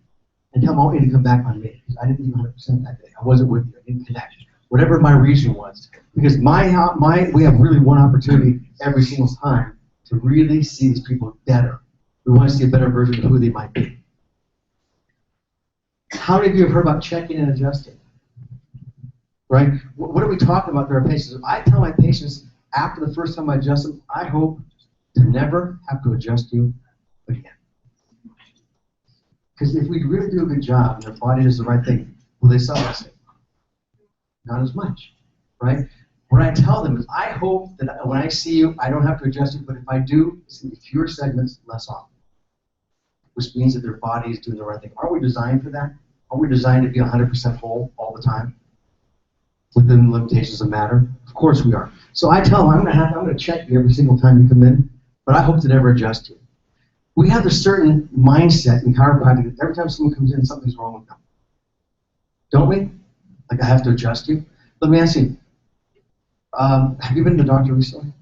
and tell them, I need to come back on me. I didn't give 100% that day. I wasn't with you. I didn't connect. Whatever my reason was. Because we have really one opportunity every single time to really see these people better. We want to see a better version of who they might be. How many of you have heard about checking and adjusting? Right? What are we talking about to our patients? I tell my patients after the first time I adjust them, I hope to never have to adjust you again. Because if we really do a good job and their body does the right thing, will they suffer? Not as much, right? What I tell them is, I hope that when I see you, I don't have to adjust you, but if I do, it's going to be fewer segments, less often. Which means that their body is doing the right thing. Aren't we designed for that? Aren't we designed to be 100% whole all the time? Within the limitations of matter? Of course we are. So I tell them, I'm going to check you every single time you come in, but I hope to never adjust you. We have a certain mindset in chiropractic that every time someone comes in, something's wrong with them. Don't we? Like, I have to adjust you. Let me ask you, have you been to the doctor recently?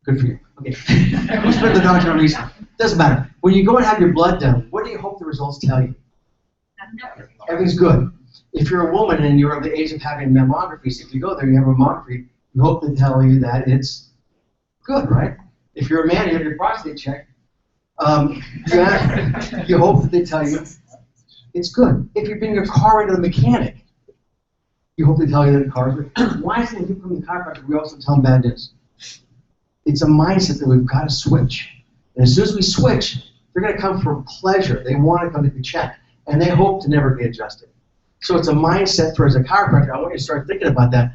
Good for you. Okay. Who's been to the doctor recently? Doesn't matter. When you go and have your blood done, what do you hope the results tell you? Everything's good. If you're a woman and you're of the age of having mammographies, if you go there and you have a mammography, you hope to tell you that it's good, right? If you're a man and you have your prostate checked, you hope that they tell you it's good. If you bring your car into the mechanic, you hope they tell you that the car is good. Why is it when people come to the chiropractor, we also tell them bad news? It's a mindset that we've got to switch. And as soon as we switch, they're going to come for pleasure. They want to come to be checked. And they hope to never be adjusted. So it's a mindset for as a chiropractor. I want you to start thinking about that,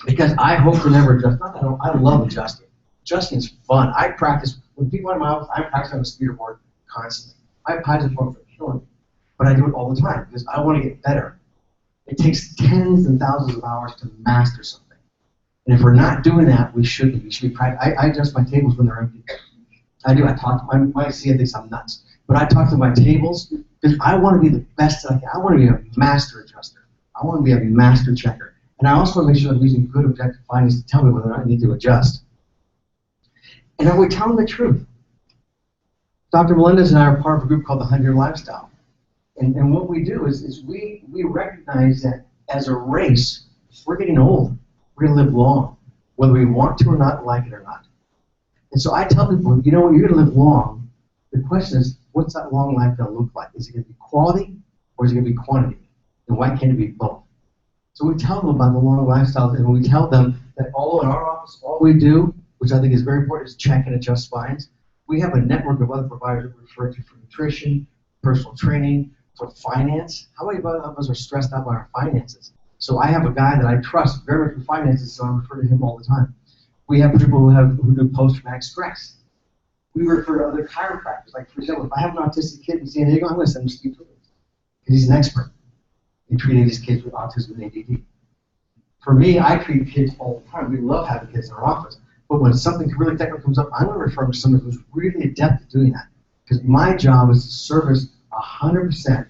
because I hope to never adjust. Not that I love adjusting. Adjusting is fun. I practice, when people in my office, I practice on the speeder board constantly. I have pies and fork for killing me. But I do it all the time because I want to get better. It takes tens and thousands of hours to master something. And if we're not doing that, we should be. We should be practicing. I adjust my tables when they're empty. I do. I talk to my CA thinks I'm nuts. But I talk to my tables because I want to be the best that I can. I want to be a master adjuster. I want to be a master checker. And I also want to make sure I'm using good objective findings to tell me whether or not I need to adjust. And I would tell them the truth. Dr. Melendez and I are part of a group called the 100-Year Lifestyle. And what we do is we recognize that as a race, we're getting old. We're going to live long, whether we want to or not, like it or not. And so I tell people, you know, you're going to live long. The question is, what's that long life going to look like? Is it going to be quality or is it going to be quantity? And why can't it be both? So we tell them about the long lifestyle, and we tell them that although in our office, all we do, which I think is very important, is check and adjust spines. We have a network of other providers that we refer to for nutrition, personal training, for finance. How many of us are stressed out by our finances? So I have a guy that I trust very much with finances, so I refer to him all the time. We have people who do post-traumatic stress. We refer to other chiropractors. Like, for example, if I have an autistic kid in San Diego, I'm going to send him to Steve Williams, because he's an expert in treating these kids with autism and ADD. For me, I treat kids all the time. We love having kids in our office. But when something really technical comes up, I'm going to refer them to someone who's really adept at doing that. Because my job is to service 100%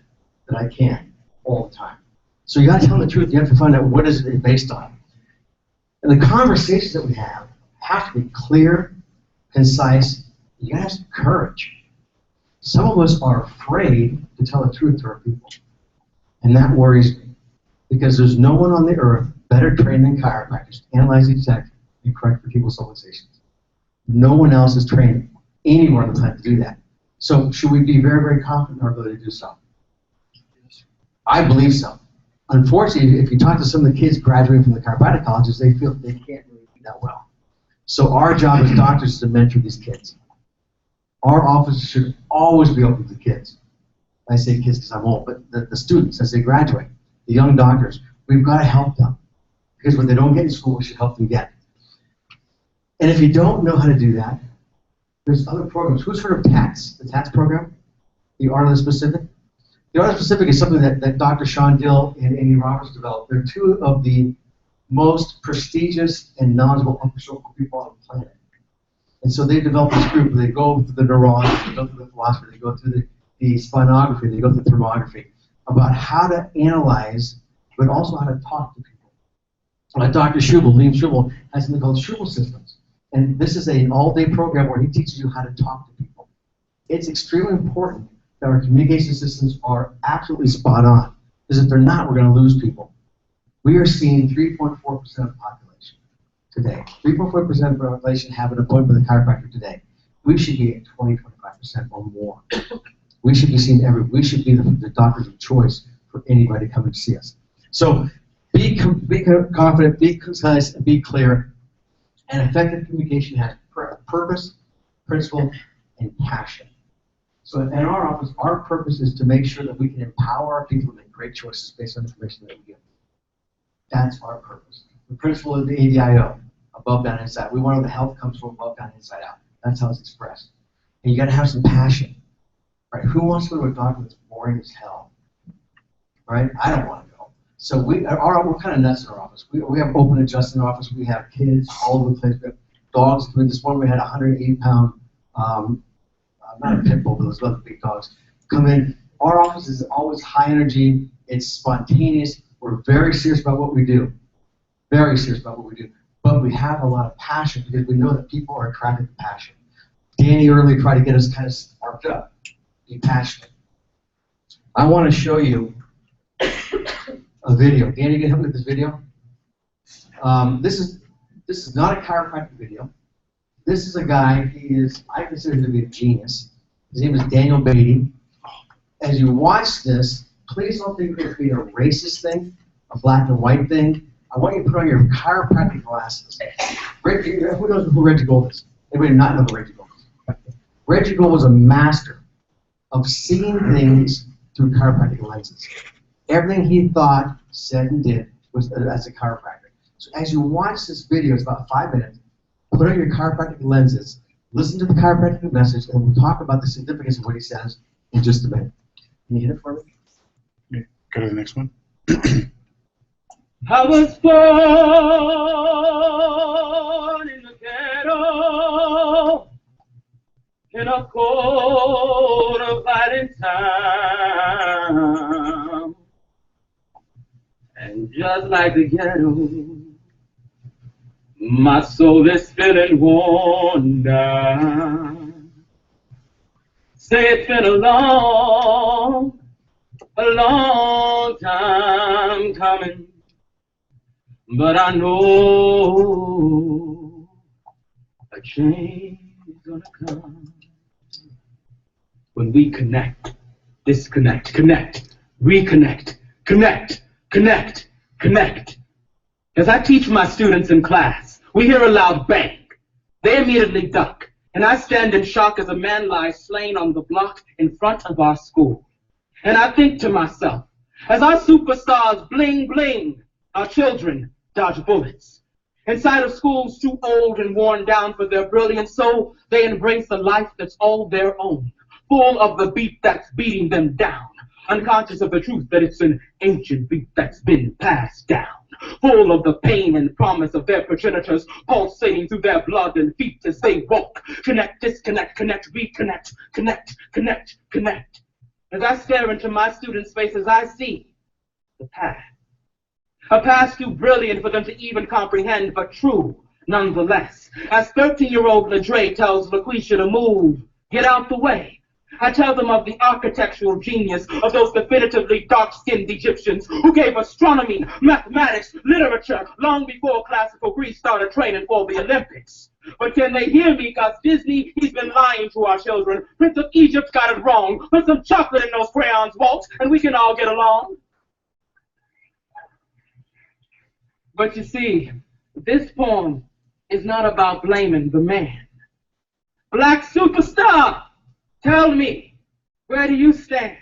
that I can all the time. So you got to tell them the truth. You have to find out what is it based on. And the conversations that we have to be clear, concise. You got to have some courage. Some of us are afraid to tell the truth to our people. And that worries me. Because there's no one on the earth better trained than chiropractors to analyze exactly and correct for people's civilizations. No one else is trained anywhere on the planet to do that. So should we be very, very confident in our ability to do so? I believe so. Unfortunately, if you talk to some of the kids graduating from the chiropractic colleges, they feel they can't really do that well. So our job as doctors is to mentor these kids. Our office should always be open to the kids. I say kids because I'm old, but the students as they graduate, the young doctors, we've got to help them. Because what they don't get in school, we should help them get. And if you don't know how to do that, there's other programs. Who's heard of TATS, the TATS program? The Art of the Specific? The Art of the Specific is something that Dr. Sean Dill and Amy Roberts developed. They're two of the most prestigious and knowledgeable upper circle people on the planet. And so they developed this group where they go through the neurons, they go through the philosophy, they go through the spinography, they go through thermography, about how to analyze, but also how to talk to people. Dr. Schubel, Liam Schubel, has something called Schubel Systems. And this is an all-day program where he teaches you how to talk to people. It's extremely important that our communication systems are absolutely spot on. Because if they're not, we're going to lose people. We are seeing 3.4% of the population today. 3.4% of the population have an appointment with a chiropractor today. We should be at 20, 25% or more. We should be seeing we should be the doctors of choice for anybody coming to see us. So be confident, be concise, and be clear. And effective communication has purpose, principle, and passion. So in our office, our purpose is to make sure that we can empower our people to make great choices based on the information that we give. That's our purpose. The principle of the ADIO, above, down, inside. We want the health comes from above, down, inside out. That's how it's expressed. And you got to have some passion, right? Who wants to go to a doctor that's boring as hell, right? I don't want to go. So we're kind of nuts in our office. We have open adjusting office. We have kids all over the place. We have dogs. This one we had 180-pound, not a pit bull, but those other big dogs, come in. Our office is always high energy. It's spontaneous. We're very serious about what we do. Very serious about what we do. But we have a lot of passion because we know that people are attracted to passion. Danny earlier tried to get us kind of sparked up. Be passionate. I want to show you a video. Danny, you can help me with this video? This is not a chiropractic video. This is a guy, I consider him to be a genius. His name is Daniel Beatty. As you watch this, please don't think it's being a racist thing, a black and white thing. I want you to put on your chiropractic glasses. Who knows who Reggie Gold is? Anybody not know who Reggie Gold is? Reggie Gold was a master of seeing things through chiropractic lenses. Everything he thought, said, and did was as a chiropractor. So as you watch this video, it's about 5 minutes, put on your chiropractic lenses, listen to the chiropractic message, and we'll talk about the significance of what he says in just a minute. Can you hit it for me? Go to the next one. I was born in the ghetto, in a cold fighting town, and just like the ghetto, my soul is feeling worn down. Say it's been a long time coming, but I know a change is gonna come when we connect, disconnect, connect, reconnect, connect, connect, connect. As I teach my students in class, we hear a loud bang. They immediately duck, and I stand in shock as a man lies slain on the block in front of our school. And I think to myself, as our superstars bling bling, our children dodge bullets. Inside of schools too old and worn down for their brilliance, so they embrace a life that's all their own, full of the beat that's beating them down, unconscious of the truth that it's an ancient beat that's been passed down, full of the pain and promise of their progenitors pulsating through their blood and feet as they walk, connect, disconnect, connect, reconnect, connect, connect, connect. As I stare into my students' faces, I see the path. A past too brilliant for them to even comprehend, but true nonetheless. As 13-year-old Ladre tells LaQuisha to move, get out the way. I tell them of the architectural genius of those definitively dark-skinned Egyptians who gave astronomy, mathematics, literature long before classical Greece started training for the Olympics. But can they hear me? Because Disney, he's been lying to our children. Prince of Egypt got it wrong. Put some chocolate in those crayons, Walt, and we can all get along. But you see, this poem is not about blaming the man. Black superstar, tell me, where do you stand?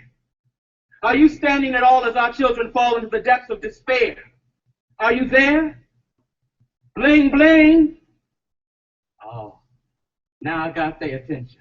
Are you standing at all as our children fall into the depths of despair? Are you there? Bling, bling. Oh, now I got their attention.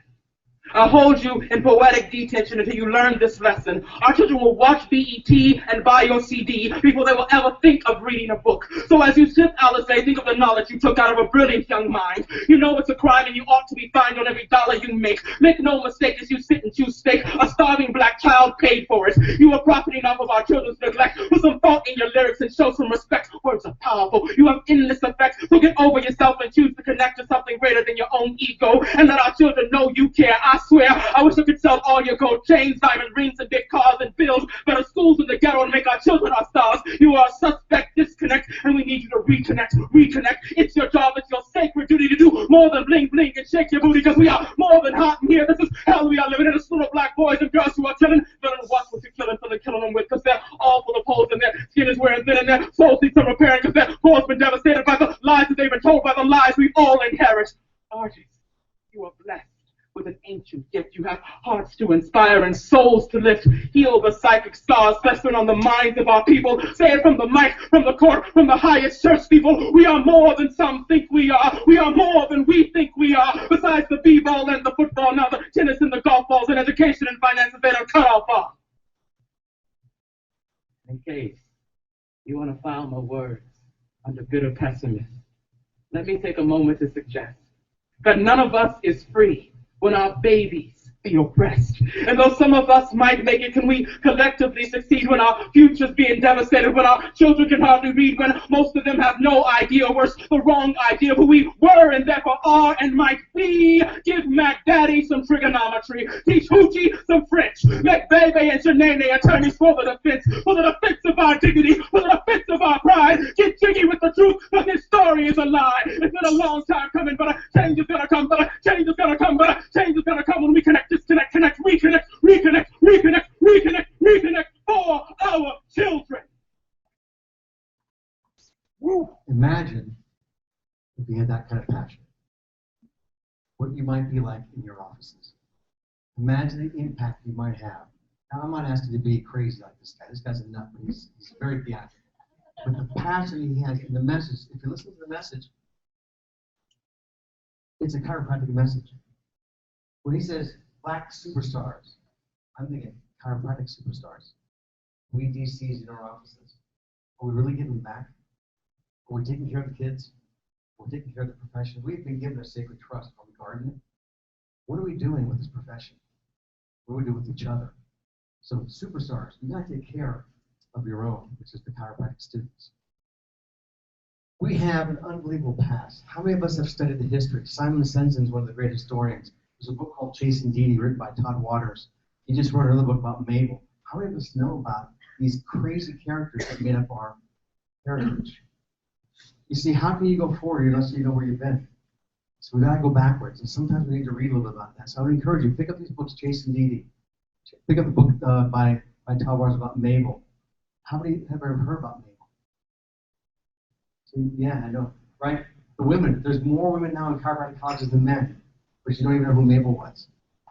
I'll hold you in poetic detention until you learn this lesson. Our children will watch BET and buy your CD before they will ever think of reading a book. So as you sip Alizé, think of the knowledge you took out of a brilliant young mind. You know it's a crime and you ought to be fined on every dollar you make. Make no mistake as you sit and chew steak, a starving black child paid for it. You are profiting off of our children's neglect. Put some thought in your lyrics and show some respect. Words are powerful. You have endless effects. So get over yourself and choose to connect to something greater than your own ego. And let our children know you care. I swear, I wish I could sell all your gold chains, diamond rings, and big cars and build better schools in the ghetto and make our children our stars. You are a suspect, disconnect, and we need you to reconnect, reconnect. It's your job, it's your sacred duty to do more than bling bling and shake your booty, because we are more than hot in here. This is hell we are living in, a school of black boys and girls who are killing. Better watch what you're killing for the killing them with, because they're all full of holes and their skin is wearing thin and their souls need some repairing, because their core's been devastated by the lies that they've been told, by the lies we all inherit. Artists, you are blessed with an ancient, yet you have hearts to inspire and souls to lift. Heal the psychic scars festering on the minds of our people. Say it from the mic, from the court, from the highest church steeple. We are more than some think we are. We are more than we think we are. Besides the b-ball and the football, now the tennis and the golf balls and education and finances, they don't cut off our. In case you want to file my words under bitter pessimist, let me take a moment to suggest that none of us is free when our babies feel oppressed. And though some of us might make it, can we collectively succeed when our future's being devastated, when our children can hardly read, when most of them have no idea, worse, the wrong idea of who we were and therefore are and might be? Give Mac Daddy some trigonometry, teach Hoochie some French, let Bebe and Shanae attorneys for the defense of our dignity, for the defense of our pride. Get jiggy with the truth, but this story is a lie. It's been a long time coming, but a change is gonna come, but a change is gonna come, but a change is gonna come when we connect, disconnect, connect, reconnect, reconnect, reconnect, reconnect, reconnect for our children. Woo. Imagine if you had that kind of passion. What you might be like in your offices. Imagine the impact you might have. Now, I'm not asking you to be crazy like this guy. This guy's a nut, but he's very theatrical. But the passion he has in the message, if you listen to the message, it's a chiropractic message. When he says black superstars, I'm thinking chiropractic superstars. We DCs in our offices, are we really giving back? Are we taking care of the kids? Are we taking care of the profession? We've been given a sacred trust. Are we guarding it? What are we doing with this profession? What do we do with each other? So superstars, you got to take care of your own, which is the chiropractic students. We have an unbelievable past. How many of us have studied the history? Simon Sensen is one of the great historians. There's a book called Chasing Dee written by Todd Waters. He just wrote another book about Mabel. How many of us know about these crazy characters that made up our heritage? You see, how can you go forward unless you know where you've been? So we got to go backwards, and sometimes we need to read a little bit about that. So I would encourage you, pick up these books, Chasing Dee. Pick up the book by Todd Waters about Mabel. How many have ever heard about Mabel? So, yeah, I know, right? The women, there's more women now in chiropractic colleges than men, but you don't even know who Mabel was.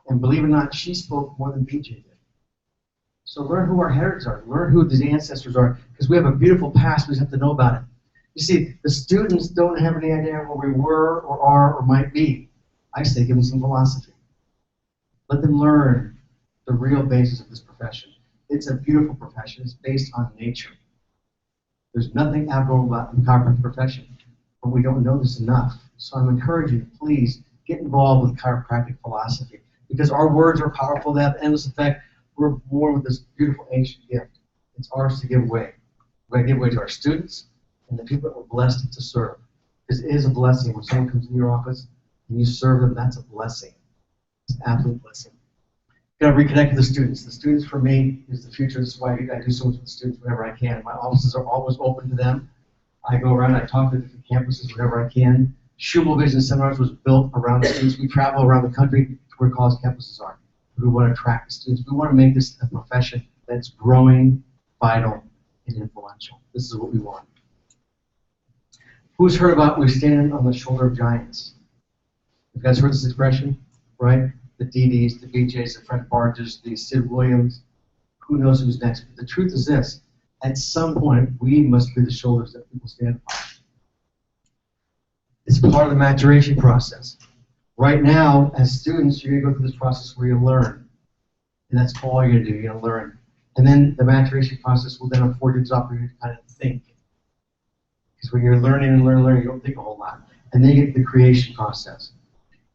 And believe it or not, she spoke more than BJ did. So learn who our heritage are, learn who these ancestors are, because we have a beautiful past, we just have to know about it. You see, the students don't have any idea where we were or are or might be. I say give them some philosophy. Let them learn the real basis of this profession. It's a beautiful profession. It's based on nature. There's nothing abnormal about the chiropractic profession, but we don't know this enough. So I'm encouraging you, please get involved with chiropractic philosophy, because our words are powerful. They have endless effect. We're born with this beautiful ancient gift. It's ours to give away. We're going to give away to our students and the people that we're blessed to serve. Because it is a blessing when someone comes in your office and you serve them. That's a blessing. It's an absolute blessing. Got to reconnect with the students. The students, for me, is the future. This is why I do so much with the students whenever I can. My offices are always open to them. I go around, I talk to different campuses whenever I can. Schubel Vision Seminars was built around the students. We travel around the country to where college campuses are. We want to attract the students. We want to make this a profession that's growing, vital, and influential. This is what we want. Who's heard about we're standing on the shoulder of giants? You guys heard this expression, right? The DDs, the BJs, the Fred Barges, the Sid Williams. Who knows who's next? But the truth is this. At some point, we must be the shoulders that people stand on. It's part of the maturation process. Right now, as students, you're going to go through this process where you learn. And that's all you're going to do. You're going to learn. And then the maturation process will then afford you this opportunity to kind of think. Because when you're learning and learning, you don't think a whole lot. And then you get the creation process.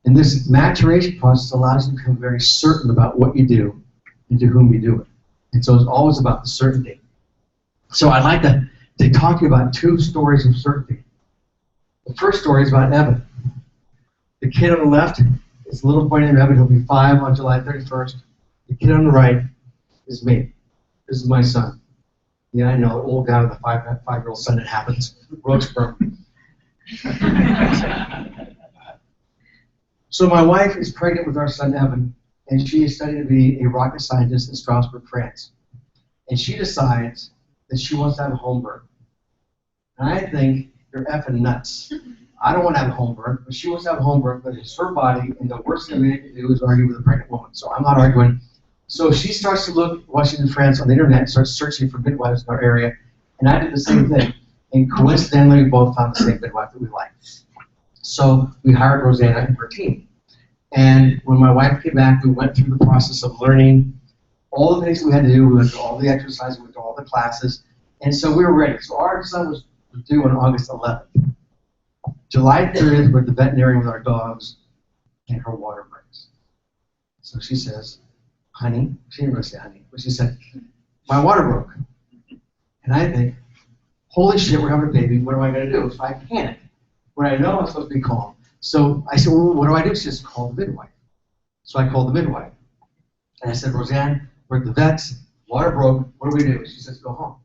And this maturation process allows you to become very certain about what you do and to whom you do it. And so it's always about the certainty. So I'd like to talk to you about two stories of certainty. The first story is about Evan. The kid on the left is a little boy named Evan. He'll be 5 on July 31st. The kid on the right is me. This is my son. Yeah, I know, the old guy with a five-year-old son, it happens. Roxburgh. So my wife is pregnant with our son Evan, and she is studying to be a rocket scientist in Strasbourg, France. And she decides that she wants to have a home birth. And I think you're effing nuts. I don't want to have a home birth, but she wants to have a home birth, but it's her body, and the worst thing we can do is argue with a pregnant woman. So I'm not arguing. So she starts to look, watching friends on the internet, starts searching for midwives in our area, and I did the same thing. And coincidentally, we both found the same midwife that we liked. So we hired Rosanna and her team. And when my wife came back, we went through the process of learning all the things we had to do. We went through all the exercises, we went through all the classes, and so we were ready. So our son was due on August 11th. July 30th, we're at the veterinarian with our dogs, and her water breaks. So she says, honey, she didn't really say honey, but she said, my water broke. And I think, holy shit, we're having a baby, what am I going to do? So I panic. When I know I'm supposed to be calm. So I said, well, what do I do? She says, call the midwife. So I called the midwife. And I said, Roseanne, we're at the vet's, water broke, what do we do? She says, go home.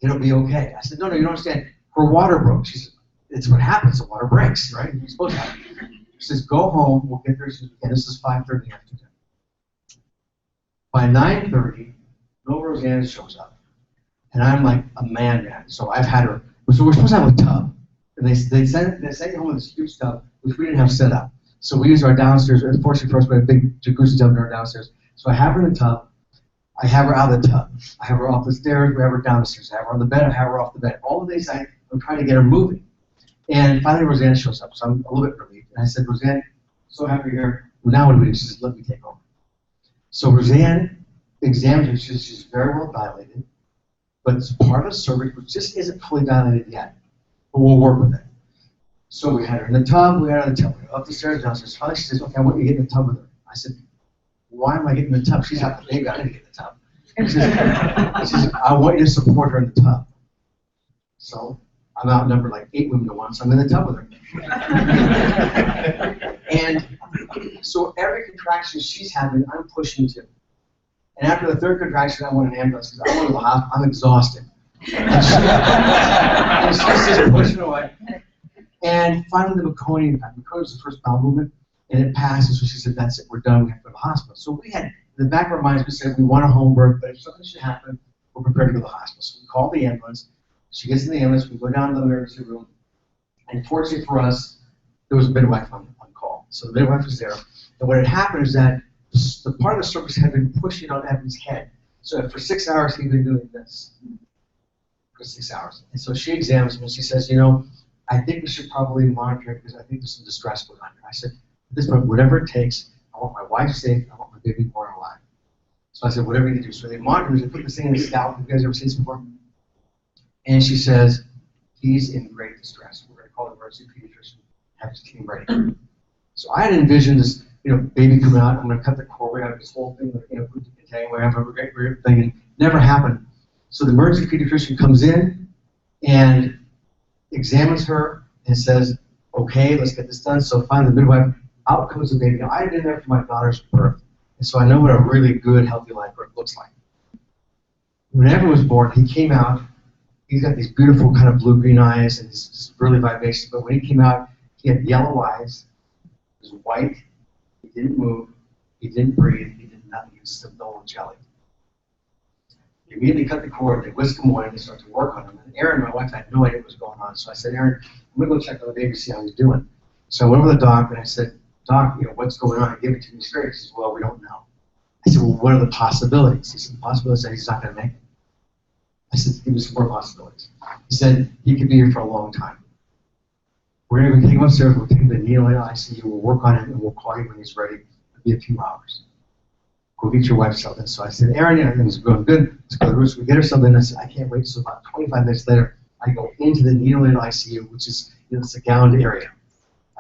It'll be okay. I said, no, you don't understand. Her water broke. She said, it's what happens, the water breaks, right? You're supposed to have it. She says, go home, we'll get there as soon as we can. This is 5:30 afternoon. By 9:30, no Roseanne shows up. And I'm like a man. So I've had her, so we're supposed to have a tub. And they sent me home with this huge tub, which we didn't have set up. So we used our downstairs, unfortunately for us, we had a big jacuzzi tub in our downstairs. So I have her in the tub, I have her out of the tub. I have her off the stairs, we have her downstairs. I have her on the bed, I have her off the bed. All of these, I'm trying to get her moving. And finally Roseanne shows up, so I'm a little bit relieved. And I said, Roseanne, so happy you're here. Well, now what do we do? She says, let me take over. So Roseanne examines her, she's very well dilated, but it's part of the cervix, which just isn't fully dilated yet. But we'll work with it. So we had her in the tub, we had her in the tub. We were up the stairs, downstairs. Finally she says, okay, I want you to get in the tub with her. I said, why am I getting in the tub? She's got the baby, I didn't get in the tub. She says, I want you to support her in the tub. So I'm outnumbered like 8 women to 1, so I'm in the tub with her. And so every contraction she's having, I'm pushing too. And after the 3rd contraction, I want an ambulance because I want to go to the hospital. I'm exhausted. And she's just pushing away. And finally the meconium was the first bowel movement, and it passes. So she said, that's it, we're done, we have to go to the hospital. So we had, in the back of our minds, we said, we want a home birth, but if something should happen, we're prepared to go to the hospital. So we call the ambulance. She gets in the ambulance, we go down to the emergency room, and fortunately for us, there was a midwife on call. So the midwife was there. And what had happened is that the part of the cervix had been pushing on Evan's head. So for 6 hours, he'd been doing this. For 6 hours. And so she examines him and she says, you know, I think we should probably monitor it because I think there's some distress going on here. I said, at this point, whatever it takes, I want my wife safe, I want my baby born alive. So I said, whatever you can do. So they monitor him, they put this thing in his scalp. Have you guys ever seen this before? And she says, he's in great distress. We're going to call the emergency pediatrician, have his team ready. So I had envisioned this, you know, baby coming out, I'm going to cut the cord out of this whole thing, you know, put the container away, have a great thing, and never happened. So the emergency pediatrician comes in and examines her and says, okay, let's get this done. So finally the midwife, out comes the baby. Now I had been there for my daughter's birth, and so I know what a really good, healthy live birth looks like. When Evan was born, he came out, he's got these beautiful kind of blue-green eyes, and he's really vivacious, but when he came out, he had yellow eyes, he was white, he didn't move, he didn't breathe, he did nothing, he was just a dull jelly. They immediately cut the cord, they whisk him away, and they start to work on him. And Erin, my wife, had no idea what was going on. So I said, Erin, I'm going to go check on the baby, see how he's doing. So I went over to the doc, and I said, Doc, you know, what's going on? I gave it to me straight. He says, well, we don't know. I said, well, what are the possibilities? He said, the possibility is that he's not going to make it. I said, give me some more possibilities. He said, he could be here for a long time. We're going to take him upstairs, we'll take him to the neonatal ICU, we'll work on him, and we'll call you when he's ready. It'll be a few hours. Go get your wife something. So I said, Erin, everything's going good. Let's go to the room. So we get her something. I said, I can't wait. So about 25 minutes later, I go into the neonatal ICU, which is, you know, it's a gowned area.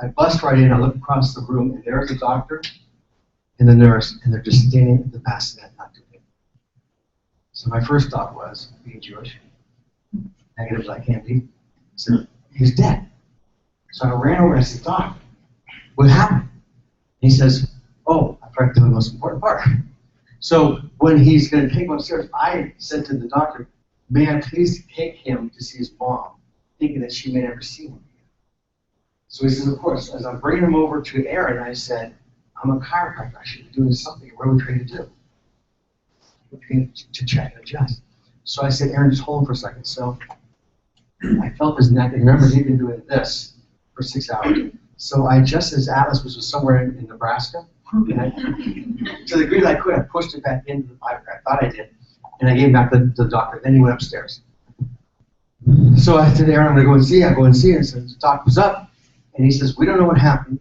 I bust right in, I look across the room, and there's the doctor and the nurse, and they're just standing at the bassinet, not doing it. So my first thought was, being Jewish, negative as I can be, I said, he's dead. So I ran over and I said, Doc, what happened? And he says, oh, I forgot to tell you the most important part. So when he's going to take him upstairs, I said to the doctor, may I please take him to see his mom, thinking that she may never see him again. So he says, of course. As I'm bringing him over to Erin, I said, I'm a chiropractor. I should be doing something. What are we trained to do? We're trained to check and adjust. So I said, Erin, just hold him for a second. So I felt his neck. And remember, he'd been doing this. for 6 hours. So I adjusted his atlas, which was somewhere in Nebraska, and to the degree that I could, I pushed it back into the pipe. I thought I did, and I gave it back to the doctor. Then he went upstairs. So I said, Aaron, I'm going to go and see. I go and see him. So the doctor was up, and he says, we don't know what happened,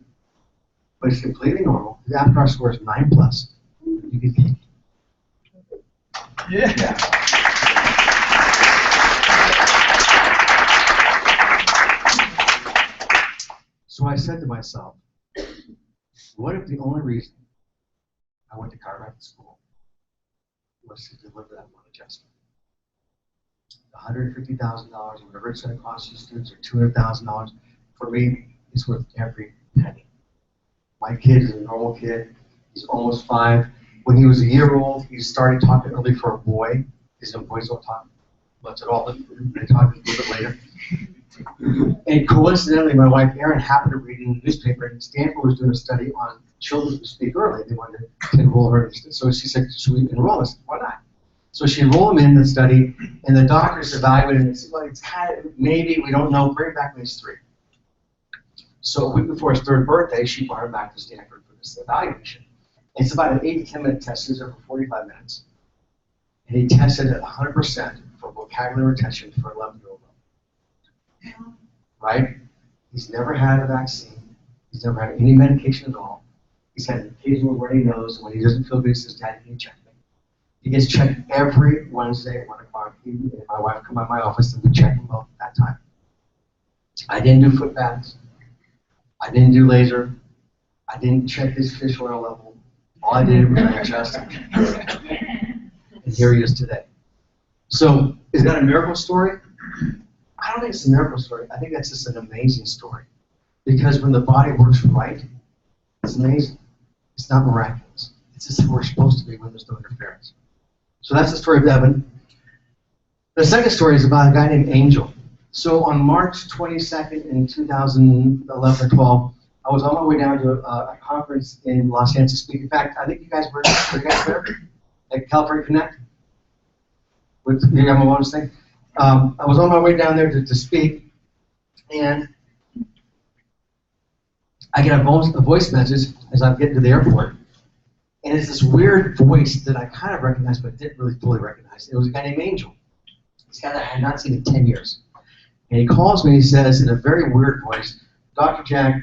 but it's completely normal. The after-hour score is 9+. You can take it. Yeah. So I said to myself, what if the only reason I went to chiropractic school was to deliver that one adjustment? $150,000, whatever it's going to cost you students, or $200,000, for me, it's worth every penny. My kid is a normal kid. He's almost 5. When he was a year old, he started talking early for a boy. His boys don't talk much at all, but they talk a little bit later. And coincidentally, my wife Erin happened to read in the newspaper, and Stanford was doing a study on children who speak early. They wanted to enroll her. So she said, should we enroll us? Why not? So she enrolled him in the study, and the doctors evaluated him and said, well, it's kind of, maybe, we don't know, bring him back when he's 3. So a week before his 3rd birthday, she brought him back to Stanford for this evaluation. It's about an 8 to 10 minute test. He was there for 45 minutes. And he tested at 100% for vocabulary retention for 11-year-old. Right? He's never had a vaccine. He's never had any medication at all. He's had an occasional runny nose, and when he doesn't feel good, he says, Daddy, can you check me? He gets checked every Wednesday at 1 o'clock. He and my wife come by my office, and we check him both at that time. I didn't do foot pads. I didn't do laser. I didn't check his fish oil level. All I did was I adjusted. And here he is today. So, is that a miracle story? I don't think it's a miracle story. I think that's just an amazing story. Because when the body works right, it's amazing. It's not miraculous. It's just who we're supposed to be when there's no interference. So that's the story of Evan. The second story is about a guy named Angel. So on March 22nd in 2011 or 12, I was on my way down to a conference in Los Angeles to speak. In fact, I think you guys were there at California Connect with the Yamamoto's thing. I was on my way down there to speak, and I get a voice message as I'm getting to the airport, and it's this weird voice that I kind of recognized but didn't really fully recognize. It was a guy named Angel. This guy that I had not seen in 10 years. And he calls me and he says in a very weird voice, Dr. Jack,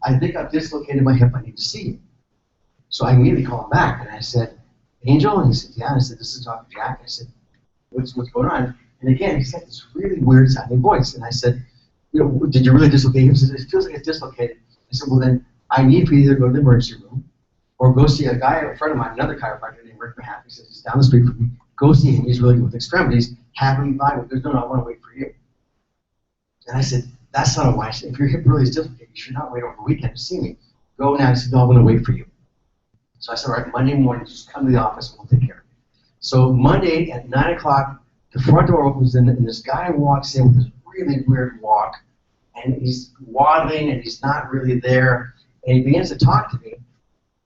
I think I've dislocated my hip. I need to see you. So I immediately call him back, and I said, Angel? And he said, yeah. I said, this is Dr. Jack. I said, what's going on? And again, he's got this really weird sounding voice. And I said, you know, did you really dislocate him? He said, it feels like it's dislocated. I said, well, then I need for you to either go to the emergency room or go see a guy, a friend of mine, another chiropractor named Rick Mahaffey. He says, he's down the street from me. Go see him. He's really good with extremities. Have him by with. There's no, I want to wait for you. And I said, that's not a wise thing. If your hip really is dislocated, you should not wait over the weekend to see me. Go now. He said, no, I'm going to wait for you. So I said, all right, Monday morning, just come to the office and we'll take care of it. So Monday at 9 o'clock, the front door opens and this guy walks in with this really weird walk. And he's waddling and he's not really there. And he begins to talk to me.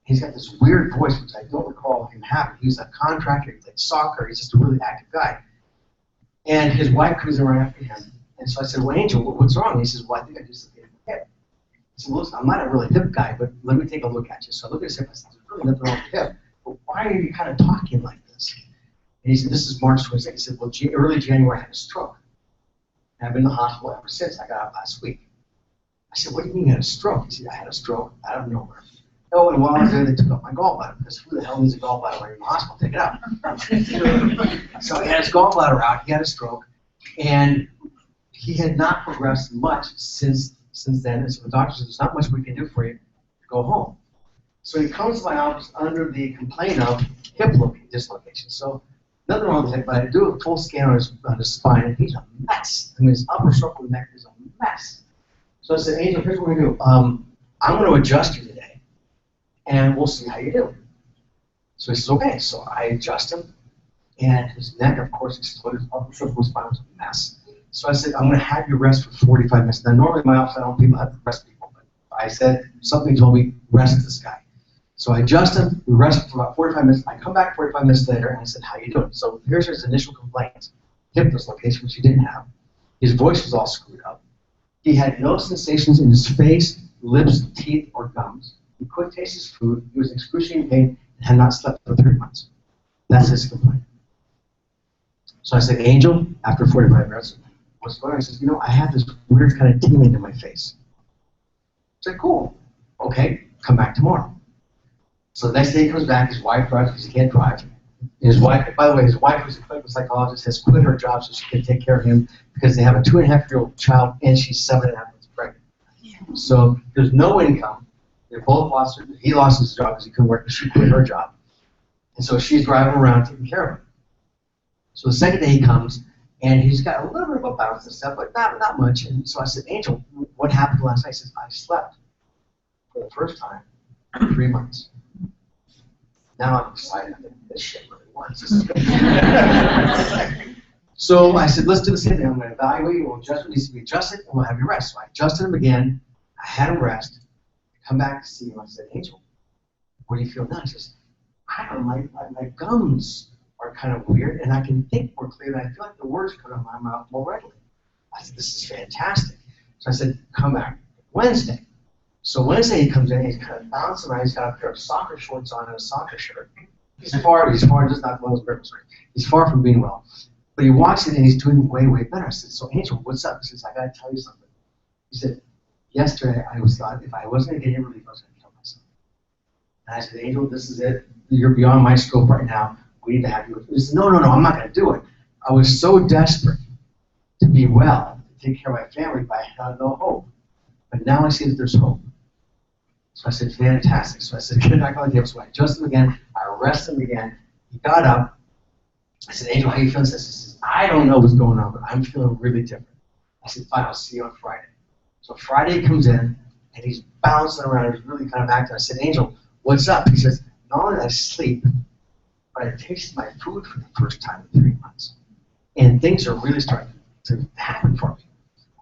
He's got this weird voice, which I don't recall him having. He's a contractor, he played soccer, he's just a really active guy. And his wife comes in right after him. And so I said, well, Angel, what's wrong? And he says, well, I think I dislocated my hip. I said, well, listen, I'm not a really hip guy, but let me take a look at you. So I look at his hip, I said, there's really nothing wrong with the hip. But why are you kind of talking like this? And he said, this is March 26th. He said, well, early January I had a stroke. And I've been in the hospital ever since. I got out last week. I said, what do you mean you had a stroke? He said, I had a stroke out of nowhere. Oh, and while I was there, they took out my gallbladder, because who the hell needs a gallbladder when you're in the hospital? Take it out. So he had his gallbladder out, he had a stroke, and he had not progressed much since then. And so the doctor said, there's not much we can do for you. Go home. So he comes to my office under the complaint of hip dislocation. So nothing wrong with him, but I do a full scan on his spine, and he's a mess. I mean, his upper circle of the neck is a mess. So I said, Angel, here's what we're going to do. I'm going to adjust you today, and we'll see how you do. So he says, okay. So I adjust him, and his neck, of course, exploded. His upper circle of the spine was a mess. So I said, I'm going to have you rest for 45 minutes. Now, normally in my office, I don't have to rest people, but I said, something told me, rest this guy. So I adjust him, we rest for about 45 minutes. I come back 45 minutes later, and I said, how you doing? So here's his initial complaints. Hip dislocation, which he didn't have. His voice was all screwed up. He had no sensations in his face, lips, teeth, or gums. He couldn't taste his food. He was in excruciating pain and had not slept for 3 months. That's his complaint. So I said, Angel, after 45 minutes, what's going on? He says, you know, I have this weird kind of tingling in my face. I said, cool. Okay, come back tomorrow. So the next day he comes back, his wife drives because he can't drive. His wife, by the way, his wife, who's a clinical psychologist, has quit her job so she can take care of him because they have a 2.5-year-old child and she's 7.5 months pregnant. So there's no income. They both lost her. He lost his job because he couldn't work, but she quit her job. And so she's driving around taking care of him. So the second day he comes, and he's got a little bit of a bounce and stuff, but not much. And so I said, Angel, what happened last night? He says, I slept for the first time in 3 months. Now I'm excited. This shit really works. This is good. So I said, let's do the same thing. I'm going to evaluate you. We'll adjust what needs to be adjusted, and we'll have you rest. So I adjusted him again. I had him rest. I come back to see him. I said, Angel, what do you feel now? He says, I don't know, my gums are kind of weird, and I can think more clearly. I feel like the words come out of my mouth more readily. I said, this is fantastic. So I said, come back Wednesday. So Wednesday he comes in, he's kind of bouncing around, he's got a pair of soccer shorts on and a soccer shirt. He's far, just not well as Ripples, right? He's far from being well. But he walks in and he's doing way, way better. I said, so Angel, what's up? He says, I gotta tell you something. He said, yesterday I thought if I wasn't gonna get any relief, I was gonna kill myself. And I said, Angel, this is it. You're beyond my scope right now. We need to have you. He said, no, I'm not gonna do it. I was so desperate to be well, to take care of my family, but I had no hope. But now I see that there's hope. So I said, fantastic. So I said, get back on the table. So I adjusted him again. I arrested him again. He got up. I said, Angel, how you feeling? He says, I don't know what's going on, but I'm feeling really different. I said, fine, I'll see you on Friday. So Friday he comes in, and he's bouncing around. He's really kind of active. I said, Angel, what's up? He says, not only did I sleep, but I tasted my food for the first time in 3 months. And things are really starting to happen for me.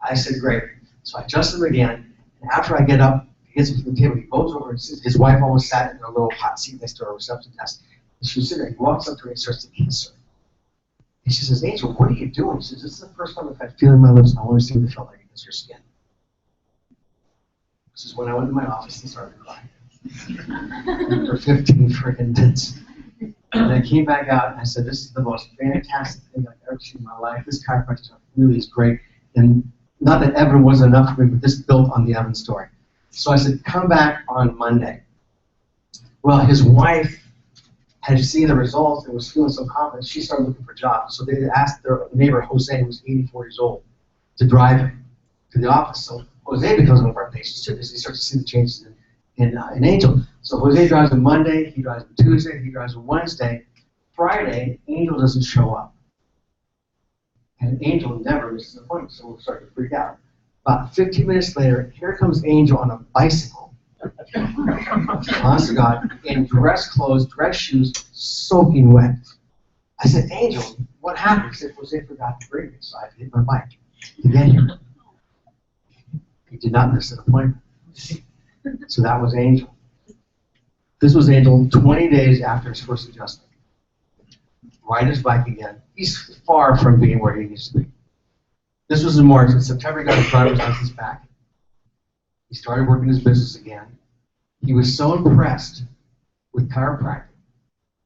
I said, great. So I adjusted him again, and after I get up, he gets up from the table, he goes over, and his wife almost sat in a little hot seat next to her reception desk. And she was sitting there, he walks up to her and starts to kiss her. And she says, Angel, what are you doing? She says, this is the first time I've had feeling in my lips, and I want to see what it felt like against your skin. This is when I went to my office and started crying. For 15 freaking minutes. And I came back out and I said, this is the most fantastic thing I've ever seen in my life. This chiropractic stuff really is great. And not that Evan wasn't enough for me, but this built on the Evan story. So I said, come back on Monday. Well, his wife had seen the results and was feeling so confident, she started looking for jobs. So they asked their neighbor, Jose, who was 84 years old, to drive him to the office. So Jose becomes one of our patients too, because he starts to see the changes in Angel. So Jose drives on Monday, he drives on Tuesday, he drives on Wednesday. Friday, Angel doesn't show up. And Angel never misses an appointment, so we'll start to freak out. About 15 minutes later, here comes Angel on a bicycle. Honest to God, in dress clothes, dress shoes, soaking wet. I said, Angel, what happened? He said, Jose forgot to bring me, so I had to hit my bike to get here. He did not miss an appointment. So that was Angel. This was Angel 20 days after his first adjustment. Ride his bike again. He's far from being where he needs to be. This was in March. In September, he got his driver's license back. He started working his business again. He was so impressed with chiropractic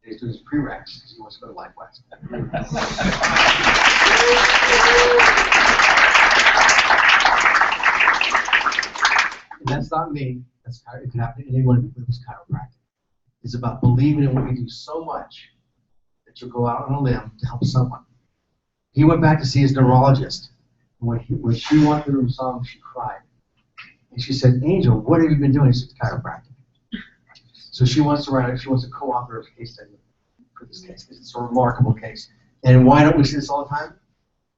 that he's doing his prereqs because he wants to go to Life West. And that's not me. It can happen to anyone who lives chiropractic. It's about believing in what we do so much that you'll go out on a limb to help someone. He went back to see his neurologist. When she walked in the room and saw him, she cried. And she said, Angel, what have you been doing? He said, chiropractic. So she wants to co-author a case study for this case, because it's a remarkable case. And why don't we see this all the time?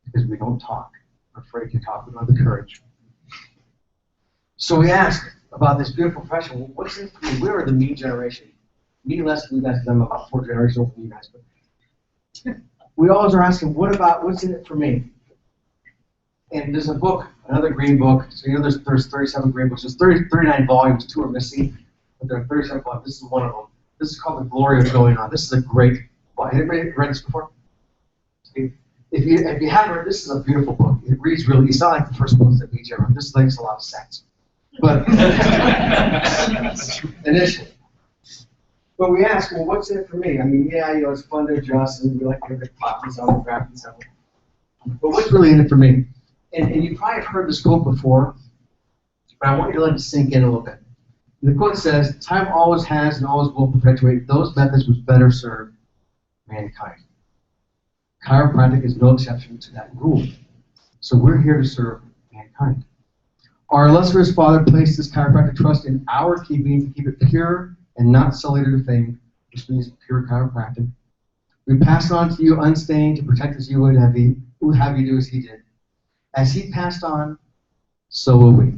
Because we don't talk. We're afraid to talk. We don't have the courage. So we asked about this beautiful profession. Well, what's it for you? We are the me generation. Me less than you guys, because I'm about 4 generations older than you guys. But we always are asking, what's in it for me? And there's a book, another green book. So you know there's 37 green books. There's 39 volumes, 2 are missing, but there are 37 volumes. This is one of them. This is called The Glory of Going On. This is a great book. Anybody read this before? Steve? If you haven't read, this is a beautiful book. It reads really, it's not like the first books that BJ wrote. This makes a lot of sense. But initially. But we ask, well, what's in it for me? I mean, yeah, it's fun to adjust, and we like to get copies on the graph and stuff. But what's really in it for me? And you probably have heard this quote before, but I want you to let it sink in a little bit. And the quote says, time always has and always will perpetuate those methods which better serve mankind. Chiropractic is no exception to that rule. So we're here to serve mankind. Our illustrious father placed his chiropractic trust in our keeping to keep it pure and not sullied to fame, which means pure chiropractic. We pass it on to you unstained to protect as you would have you do as he did. As he passed on, so will we.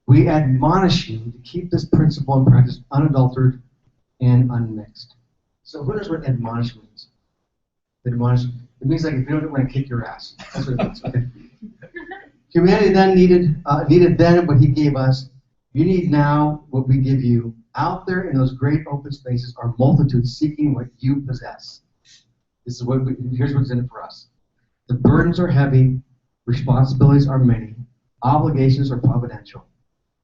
We admonish you to keep this principle and practice unadulterated and unmixed. So who knows what admonish means? Admonish, it means like if you don't want to kick your ass. That's what it means. Okay. Humanity then needed then what he gave us. You need now what we give you. Out there in those great open spaces are multitudes seeking what you possess. This is here's what's in it for us. The burdens are heavy, responsibilities are many, obligations are providential.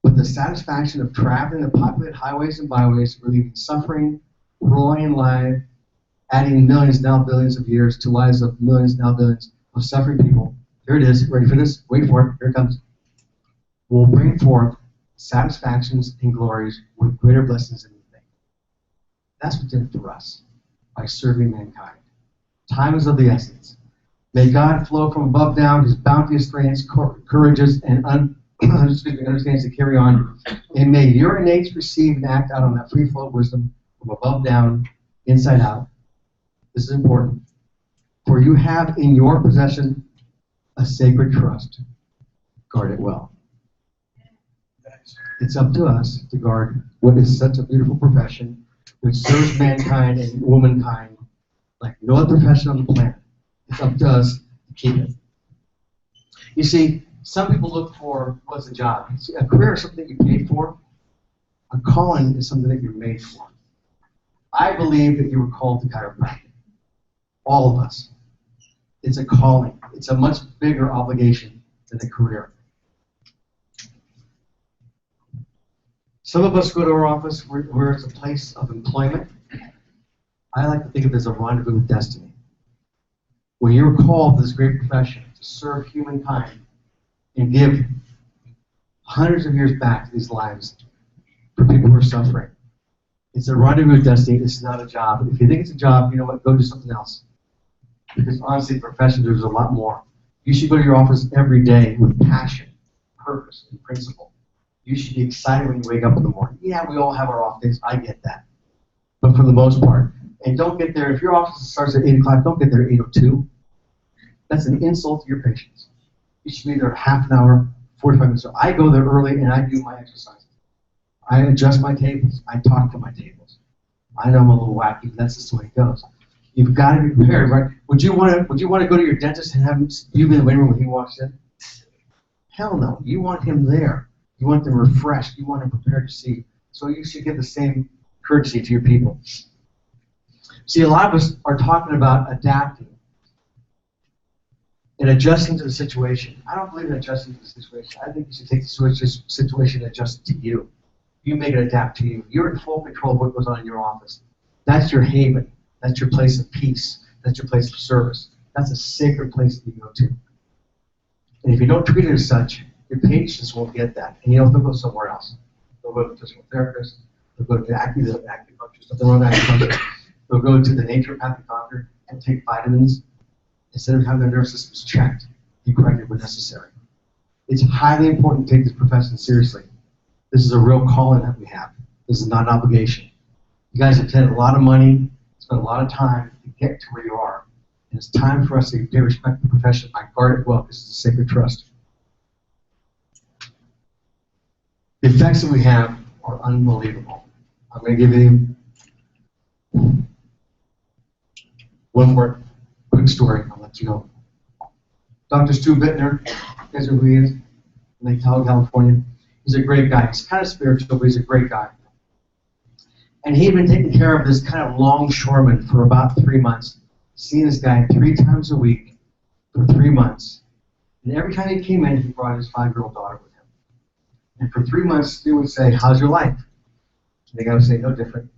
But the satisfaction of traveling the populated highways and byways, relieving suffering, prolonging life, adding millions, now billions of years to lives of millions, now billions of suffering people. Here it is. Ready for this? Wait for it. Here it comes. Will bring forth satisfactions and glories with greater blessings than anything. That's what's in it for us by serving mankind. Time is of the essence. May God flow from above down his bounteous strengths, courageous, and understands to carry on. And may your innates receive and act out on that free flow of wisdom from above down, inside out. This is important. For you have in your possession a sacred trust. Guard it well. It's up to us to guard what is such a beautiful profession which serves mankind and womankind like no other profession on the planet. It's up to us to keep it. You see, some people look for what's a job. See, a career is something you paid for. A calling is something that you're made for. I believe that you were called to chiropractic. All of us. It's a calling. It's a much bigger obligation than a career. Some of us go to our office where it's a place of employment. I like to think of it as a rendezvous with destiny. When you're called to this great profession to serve humankind and give hundreds of years back to these lives for people who are suffering, it's a rendezvous with destiny. It's not a job. If you think it's a job, you know what? Go do something else. Because honestly, the profession, there's a lot more. You should go to your office every day with passion, purpose, and principle. You should be excited when you wake up in the morning. Yeah, we all have our off days. I get that. But for the most part, and don't get there, if your office starts at 8 o'clock, don't get there at 8:02. That's an insult to your patients. You should be there half an hour, 45 minutes. So I go there early and I do my exercises. I adjust my tables. I talk to my tables. I know I'm a little wacky, but that's just the way it goes. You've got to be prepared, right? Would you want to go to your dentist and have him you be in the waiting room when he walks in? Hell no. You want him there. You want them refreshed. You want them prepared to see. So you should give the same courtesy to your people. See, a lot of us are talking about adapting and adjusting to the situation. I don't believe in adjusting to the situation. I think you should take the situation and adjust it to you. You make it adapt to you. You're in full control of what goes on in your office. That's your haven. That's your place of peace. That's your place of service. That's a sacred place that you go to. And if you don't treat it as such, your patients won't get that. And they'll go somewhere else. They'll go to a physical therapist. They'll go to acupuncture, something wrong with acupuncture. They'll go to the naturopathic doctor and take vitamins instead of having their nervous systems checked and corrected when necessary. It's highly important to take this profession seriously. This is a real calling that we have. This is not an obligation. You guys have spent a lot of money, spent a lot of time to get to where you are. And it's time for us to pay respect to the profession. I guard it well because it's a sacred trust. The effects that we have are unbelievable. I'm going to give you one more quick story. I'll let you go. Dr. Stu Bittner, you guys know who he is? In Lake Tahoe, California. He's a great guy. He's kind of spiritual, but he's a great guy. And he'd been taking care of this kind of longshoreman for about 3 months, seeing this guy 3 times a week for 3 months. And every time he came in, he brought his 5-year-old daughter with him. And for 3 months, he would say, "How's your life?" And the guy would say, "No different."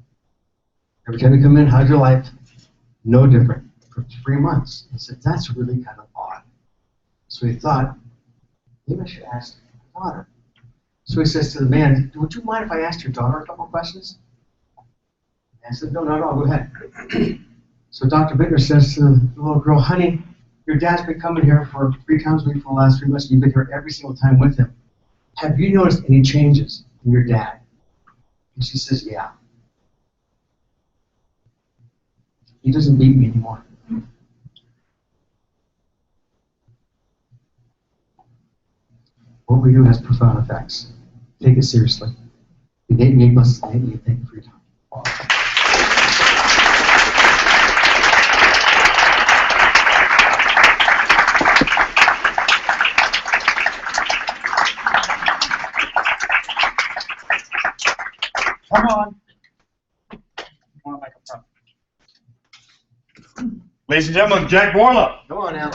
Every time he come in, "How's your life?" "No different." For 3 months. He said, "That's really kind of odd." So he thought, maybe I should ask my daughter. So he says to the man, "Would you mind if I asked your daughter a couple questions?" And I said, "No, not at all, go ahead." So Dr. Bittner says to the little girl, "Honey, your dad's been coming here for 3 times a week for the last 3 months, and you've been here every single time with him. Have you noticed any changes in your dad?" And she says, "Yeah. He doesn't beat me anymore." What we do has profound effects. Take it seriously. The gate and must thank you for your time. Come on. Want to make a front. Ladies and gentlemen, Jack Borla. Come on now.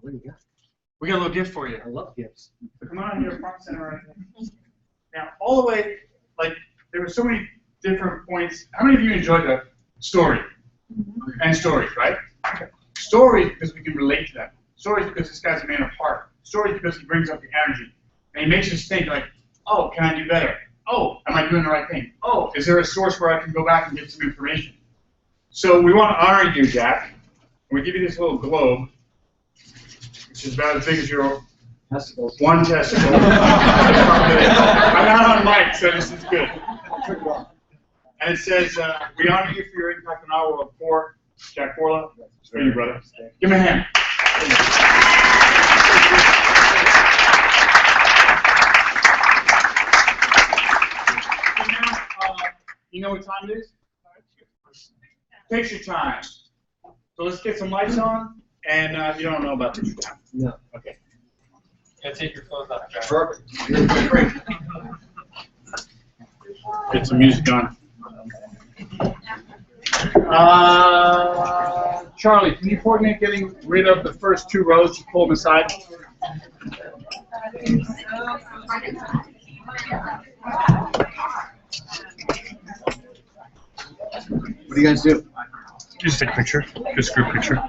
What do you got? We got a little gift for you. I love gifts. So come on here, front center right there. Now, all the way, like, there were so many different points. How many of you enjoyed the story? And stories, right? Stories because we can relate to them. Stories because this guy's a man of heart. Stories because he brings up the energy. And he makes us think, like, oh, can I do better? Oh, am I doing the right thing? Oh, is there a source where I can go back and get some information? So we want to honor you, Jack. And we give you this little globe, which is about as big as your testicles. One testicle. I'm not on mic, so this is good. And it says, "We honor you for your impact on our world." For Jack Borla. For you, brother. Give him a hand. You know what time it is? Take your time. So let's get some lights on, and you don't know about this time. No. Okay. Yeah, take your clothes off, Jack. Perfect. Get some music on. Charlie, can you coordinate getting rid of the first 2 rows? Pull them aside. What do you guys do? Just take a picture. Just a group picture.